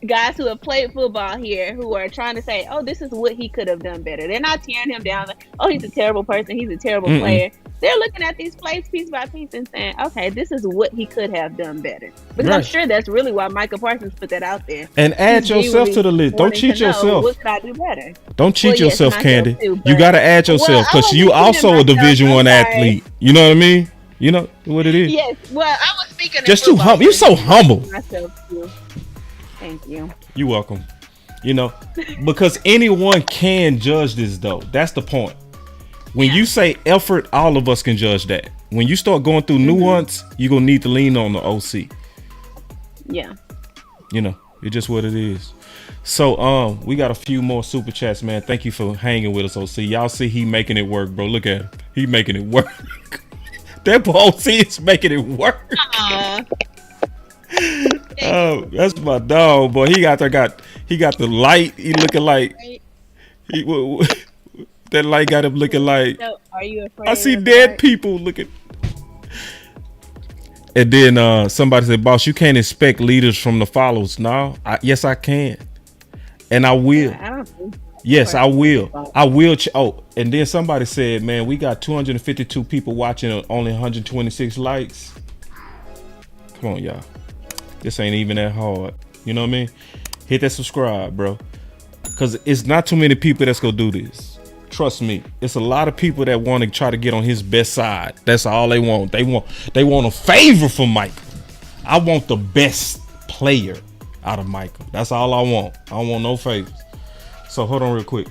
guys who have played football here who are trying to say, oh, this is what he could have done better. They're not tearing him down. Like, oh, he's a terrible person. He's a terrible player. They're looking at these plays piece by piece and saying, okay, this is what he could have done better. Because I'm sure that's really why Micah Parsons put that out there. And add yourself to the list. Don't cheat yourself. What could I do better? Don't cheat yourself, Candy. You got to add yourself because you also a Division I athlete. You know what I mean? You know what it is? Yes. Well, I was speaking just too humble. You're so humble. Thank you. You're welcome. You know, because anyone can judge this, though. That's the point. When you say effort, all of us can judge that. When you start going through nuance, you're going to need to lean on the OC. Yeah. You know, it's just what it is. So, we got a few more super chats, man. Thank you for hanging with us, OC. Y'all see he making it work, bro. Look at him. He making it work. That OC is making it work. Oh, that's my dog, boy. He got the light. He looking like that light got him looking like. So, are you afraid? I see dead people looking. And then somebody said, "Boss, you can't expect leaders from the followers." No, yes, I can, and I will. I don't think so. Yes, I will. I will. And then somebody said, "Man, we got 252 people watching, only 126 likes." Come on, y'all. This ain't even that hard. You know what I mean? Hit that subscribe, bro. Because it's not too many people that's gonna do this. Trust me. It's a lot of people that want to try to get on his best side. That's all they want. They want a favor from Micah. I want the best player out of Micah. That's all I want. I don't want no favors. So hold on real quick.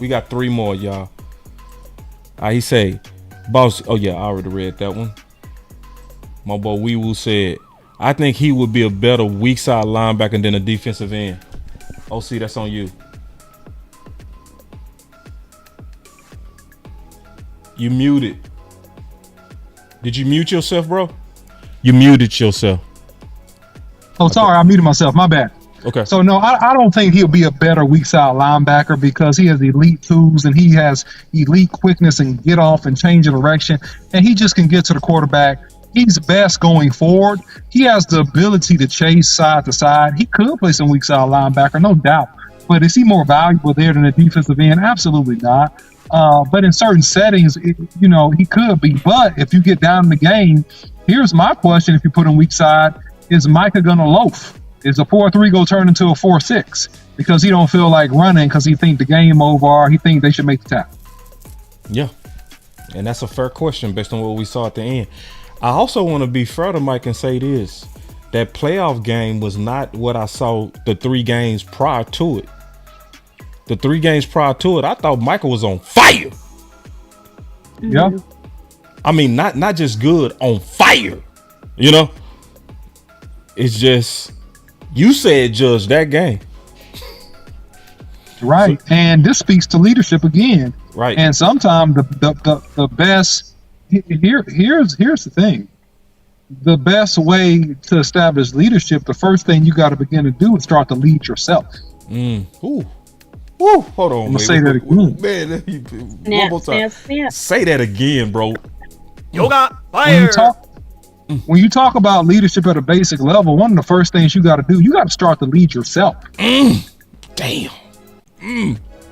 We got 3 more, y'all. He say, boss. Oh yeah, I already read that one. My boy Wee Woo said, I think he would be a better weak side linebacker than a defensive end. OC, that's on you. You muted. Did you mute yourself, bro? You muted yourself. Oh, sorry, I muted myself. My bad. Okay. So no, I don't think he'll be a better weak side linebacker because he has elite tools and he has elite quickness and get off and change of direction, and he just can get to the quarterback. He's best going forward. He has the ability to chase side to side. He could play some weak side linebacker, no doubt. But is he more valuable there than a defensive end? Absolutely not. But in certain settings, he could be. But if you get down in the game, here's my question: if you put him weak side, is Micah gonna loaf? Is a 4-3 go turn into a 4-6 because he don't feel like running because he think the game over or he think they should make the tackle? Yeah, and that's a fair question based on what we saw at the end. I also want to be fair to Mike and say this: that playoff game was not what I saw the 3 games prior to it. The 3 games prior to it, I thought Michael was on fire. Yeah. I mean, not just good, on fire. You know? It's just, you said judge that game. Right. And this speaks to leadership again. Right. And sometimes the best, here's the thing. The best way to establish leadership, the first thing you got to begin to do is start to lead yourself. Ooh, hold on. I'm gonna say that again. Man, one more time. Say that again, bro. Yoga fire. When you talk about leadership at a basic level, one of the first things you got to do, you got to start to lead yourself. Damn.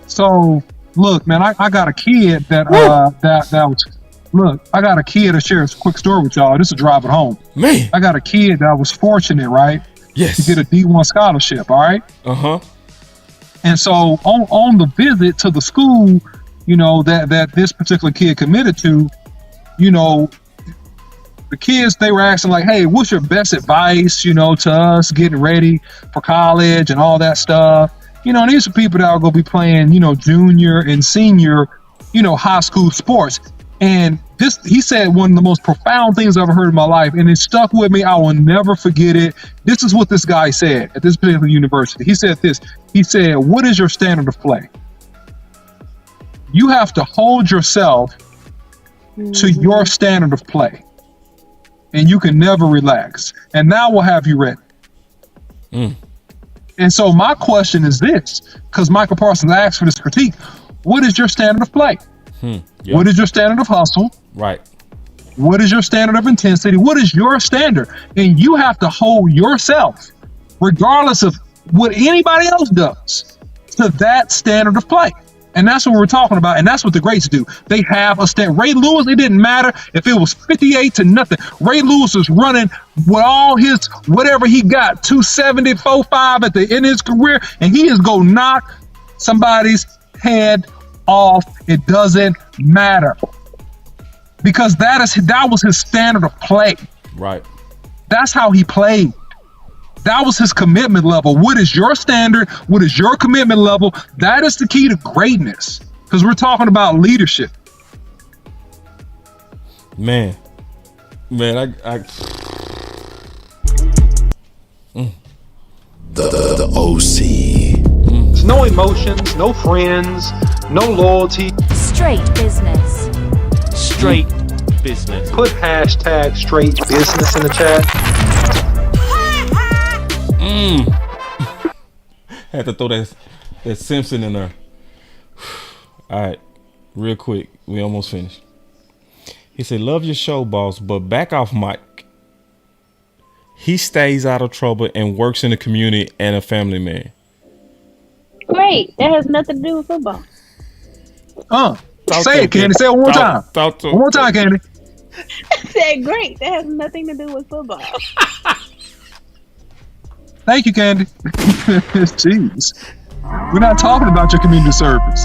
So look, man, I got a kid that was. Look, I got a kid to share a quick story with y'all. This is drive it home. Man, I got a kid that was fortunate, right? Yes. To get a D1 scholarship. All right. And so on the visit to the school, that this particular kid committed to, the kids, they were asking like, hey, what's your best advice, to us getting ready for college and all that stuff. these are people that are going to be playing, junior and senior, high school sports. And he said one of the most profound things I've ever heard in my life, and it stuck with me. I will never forget it. This is what this guy said at this particular university. He said this. He said, "What is your standard of play? You have to hold yourself to your standard of play, and you can never relax. And now we'll have you ready." And so my question is this, because Micah Parsons asked for this critique: what is your standard of play? What is your standard of hustle? Right. What is your standard of intensity? What is your standard? And you have to hold yourself, regardless of what anybody else does, to that standard of play. And that's what we're talking about. And that's what the greats do. They have a standard. Ray Lewis, it didn't matter if it was 58-0. Ray Lewis was running with all his, whatever he got, 270, 4.5 at the end of his career, and he is going to knock somebody's head off. It doesn't matter. Because that was his standard of play. Right. That's how he played. That was his commitment level. What is your standard? What is your commitment level? That is the key to greatness. Because we're talking about leadership. Man, I The OC. No emotions, no friends, no loyalty. Straight business. Straight business. Put hashtag straight business in the chat. Had to throw that Simpson in there. All right, real quick. We almost finished. He said, "Love your show, boss, but back off Mike. He stays out of trouble and works in the community and a family man." Great. That has nothing to do with football. Say it, Candy. Say it one more time. One more time, Candy. I said great. That has nothing to do with football. Thank you, Candy. Jeez. We're not talking about your community service.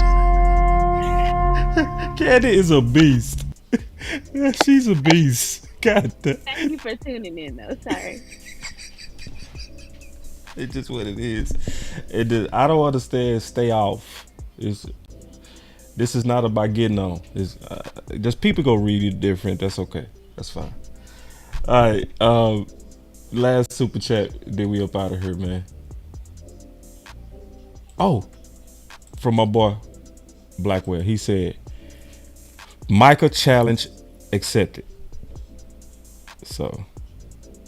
Candy is a beast. She's a beast. God damn. Thank you for tuning in, though. Sorry. It's just what it is. I don't understand. Stay off. This is not about getting on. Just people go read it different. That's okay. That's fine. All right. Last super chat. Then we up out of here, man. Oh, from my boy Blackwell. He said, "Micah challenge accepted." So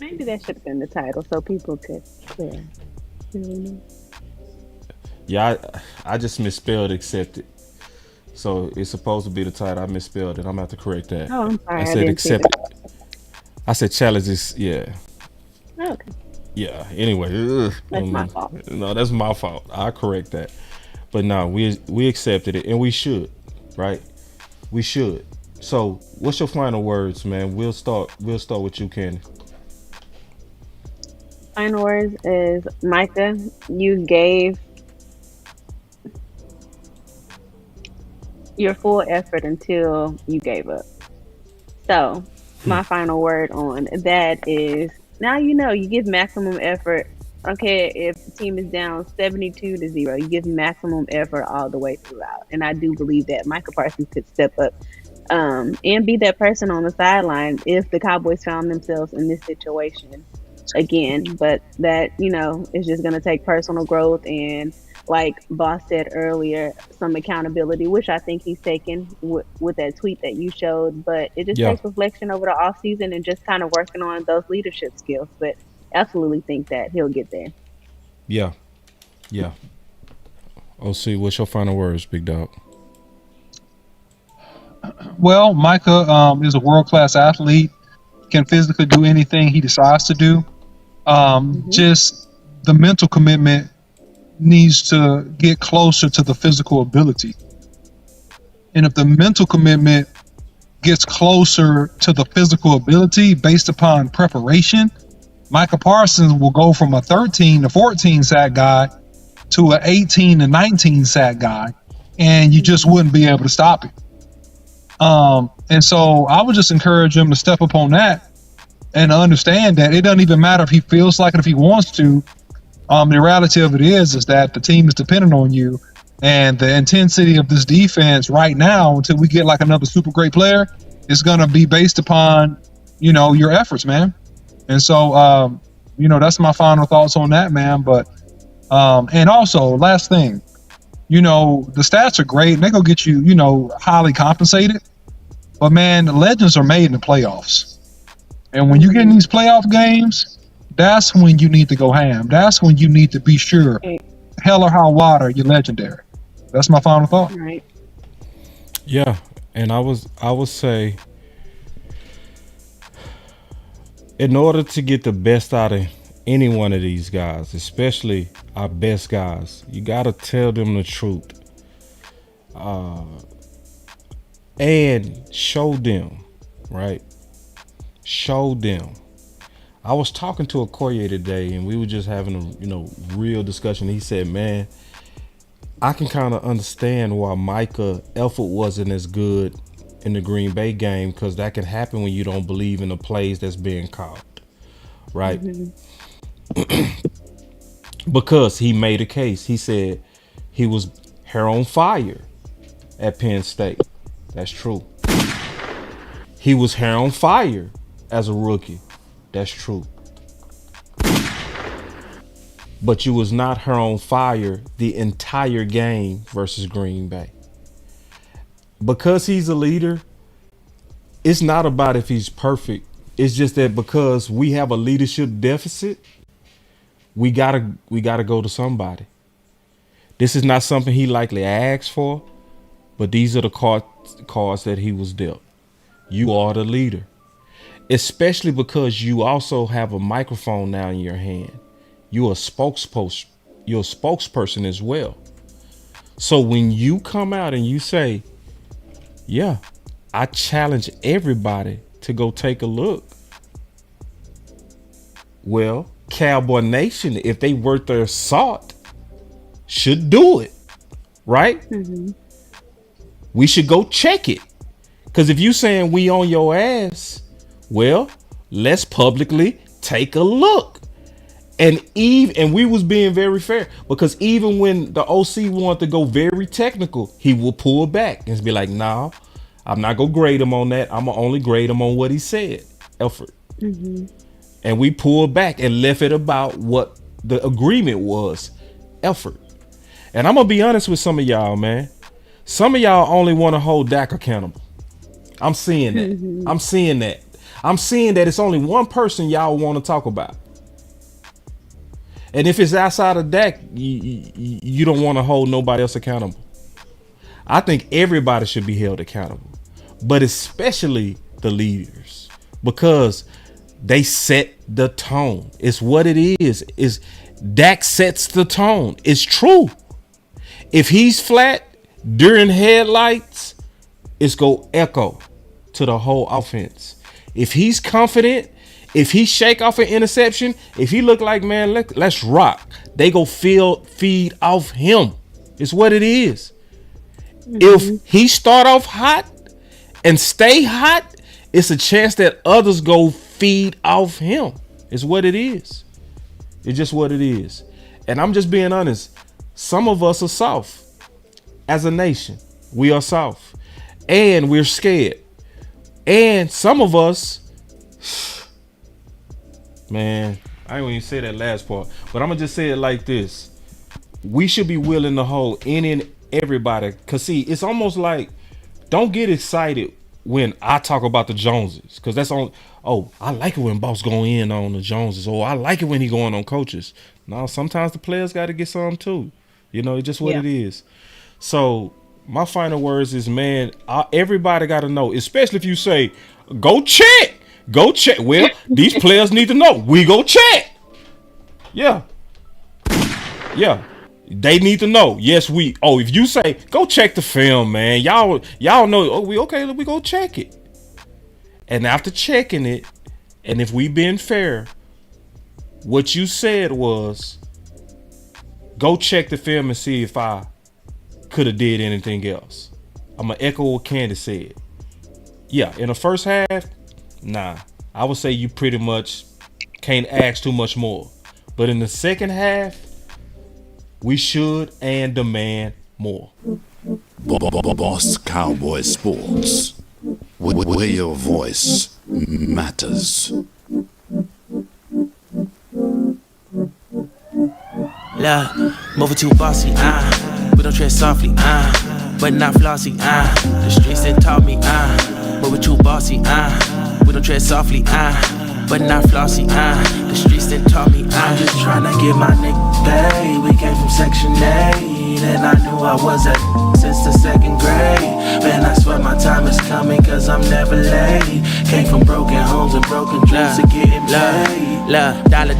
maybe that should have been the title, so people could clear. Yeah, I just misspelled accepted. So it's supposed to be the title. I misspelled it. I'm gonna have to correct that. Oh, I'm sorry. I said accepted. I said challenges. Yeah. Okay. Yeah. Anyway, that's my fault. No, that's my fault. I'll correct that. But no, we accepted it, and we should, right? We should. So, what's your final words, man? We'll start with you, Candy. Final words is, Micah, you gave your full effort until you gave up. So, my final word on that is, now you give maximum effort. Okay, if the team is down 72-0, you give maximum effort all the way throughout. And I do believe that Micah Parsons could step up and be that person on the sideline if the Cowboys found themselves in this situation again. But that, is just going to take personal growth and, like Boss said earlier, some accountability, which I think he's taken with that tweet that you showed. But it just takes reflection over the off season and just kind of working on those leadership skills. But absolutely think that he'll get there. Yeah. OC, what's your final words, big dog? Well, Micah is a world-class athlete, can physically do anything he decides to do. Just the mental commitment needs to get closer to the physical ability. And if the mental commitment gets closer to the physical ability based upon preparation, Micah Parsons will go from a 13 to 14 sack guy to an 18 to 19 sack guy, and you just wouldn't be able to stop it. And so I would just encourage him to step up on that and understand that it doesn't even matter if he feels like it, if he wants to. The reality of it is that the team is dependent on you, and the intensity of this defense right now, until we get like another super great player, is going to be based upon, your efforts, man. And so, that's my final thoughts on that, man. But, and also, last thing, the stats are great and they go get you, highly compensated. But man, the legends are made in the playoffs. And when you get in these playoff games, that's when you need to go ham. That's when you need to be sure, hell or high water, you're legendary. That's my final thought. Right. Yeah, and I would say, in order to get the best out of any one of these guys, especially our best guys, you got to tell them the truth, and show them, right? Show them. I was talking to a Okoye today, and we were just having a real discussion. He said, "Man, I can kind of understand why Micah effort wasn't as good in the Green Bay game, because that can happen when you don't believe in the plays that's being called, right?" Because he made a case. He said he was hair on fire at Penn State. That's true. He was hair on fire as a rookie. That's true. But you was not hair on fire the entire game versus Green Bay. Because he's a leader, it's not about if he's perfect. It's just that because we have a leadership deficit, we gotta go to somebody. This is not something he likely asked for, but these are the cards that he was dealt. You are the leader. Especially because you also have a microphone now in your hand. You're a spokesperson as well. So when you come out and you say, yeah, I challenge everybody to go take a look. Well, Cowboy Nation, if they worth their salt, should do it, right? We should go check it. Because if you saying we on your ass, well, let's publicly take a look. And we was being very fair, because even when the OC wanted to go very technical, he will pull back and be like, "Nah, I'm not gonna grade him on that. I'm gonna only grade him on what he said, effort." And we pulled back and left it about what the agreement was, effort. And I'm gonna be honest with some of y'all, man. Some of y'all only want to hold Dak accountable. I'm seeing that. I'm seeing that. I'm seeing that it's only one person y'all want to talk about. And if it's outside of Dak, you don't want to hold nobody else accountable. I think everybody should be held accountable, but especially the leaders, because they set the tone. It's what it is. Is Dak sets the tone. It's true. If he's flat during headlights, it's go echo to the whole offense. If he's confident, if he shake off an interception, if he look like, man, let's rock, they go feed off him. It's what it is. If he start off hot and stay hot, it's a chance that others go feed off him. It's what it is. It's just what it is. And I'm just being honest. Some of us are soft. As a nation, we are soft. And we're scared. And some of us, man, I ain't even say that last part, but I'm gonna just say it like this. We should be willing to hold any and everybody. Cause see, it's almost like, don't get excited when I talk about the Joneses. Cause that's on, oh, I like it when boss going in on the Joneses. Or I like it when he going on coaches. No, sometimes the players got to get some too. It's just what it is. So my final words is, man, everybody got to know, especially if you say, go check. Well, these players need to know. We go check. Yeah. They need to know. Yes, if you say, go check the film, man. Y'all know, we okay, let me go check it. And after checking it, and if we been fair, what you said was, go check the film and see if I could have did anything else. I'm going to echo what Candace said. Yeah, in the first half, nah. I would say you pretty much can't ask too much more. But in the second half, we should and demand more. Boss Cowboy Sports, where your voice matters. Look, moving too bossy, we don't tread softly, but not flossy, the streets done taught me, moving too bossy, we don't tread softly, but not flossy, the streets done taught me, I'm just tryna get my nigga paid. We came from Section 8, and I knew I was at since the second grade. Man, I swear my time is coming, cause I'm never late. Came from broken homes and broken dreams to getting paid. Look, dollar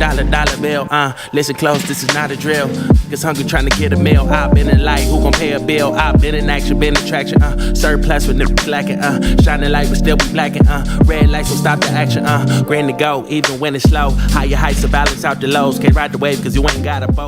bill, listen close, this is not a drill. Niggas hungry trying to get a meal. I've been in light, who gon' pay a bill? I've been in action, been in traction, surplus with niggas lacking, shining light but still be blacking, red lights will stop the action, green to go, even when it's slow. Higher heights to balance out the lows. Can't ride the wave cause you ain't got a boat.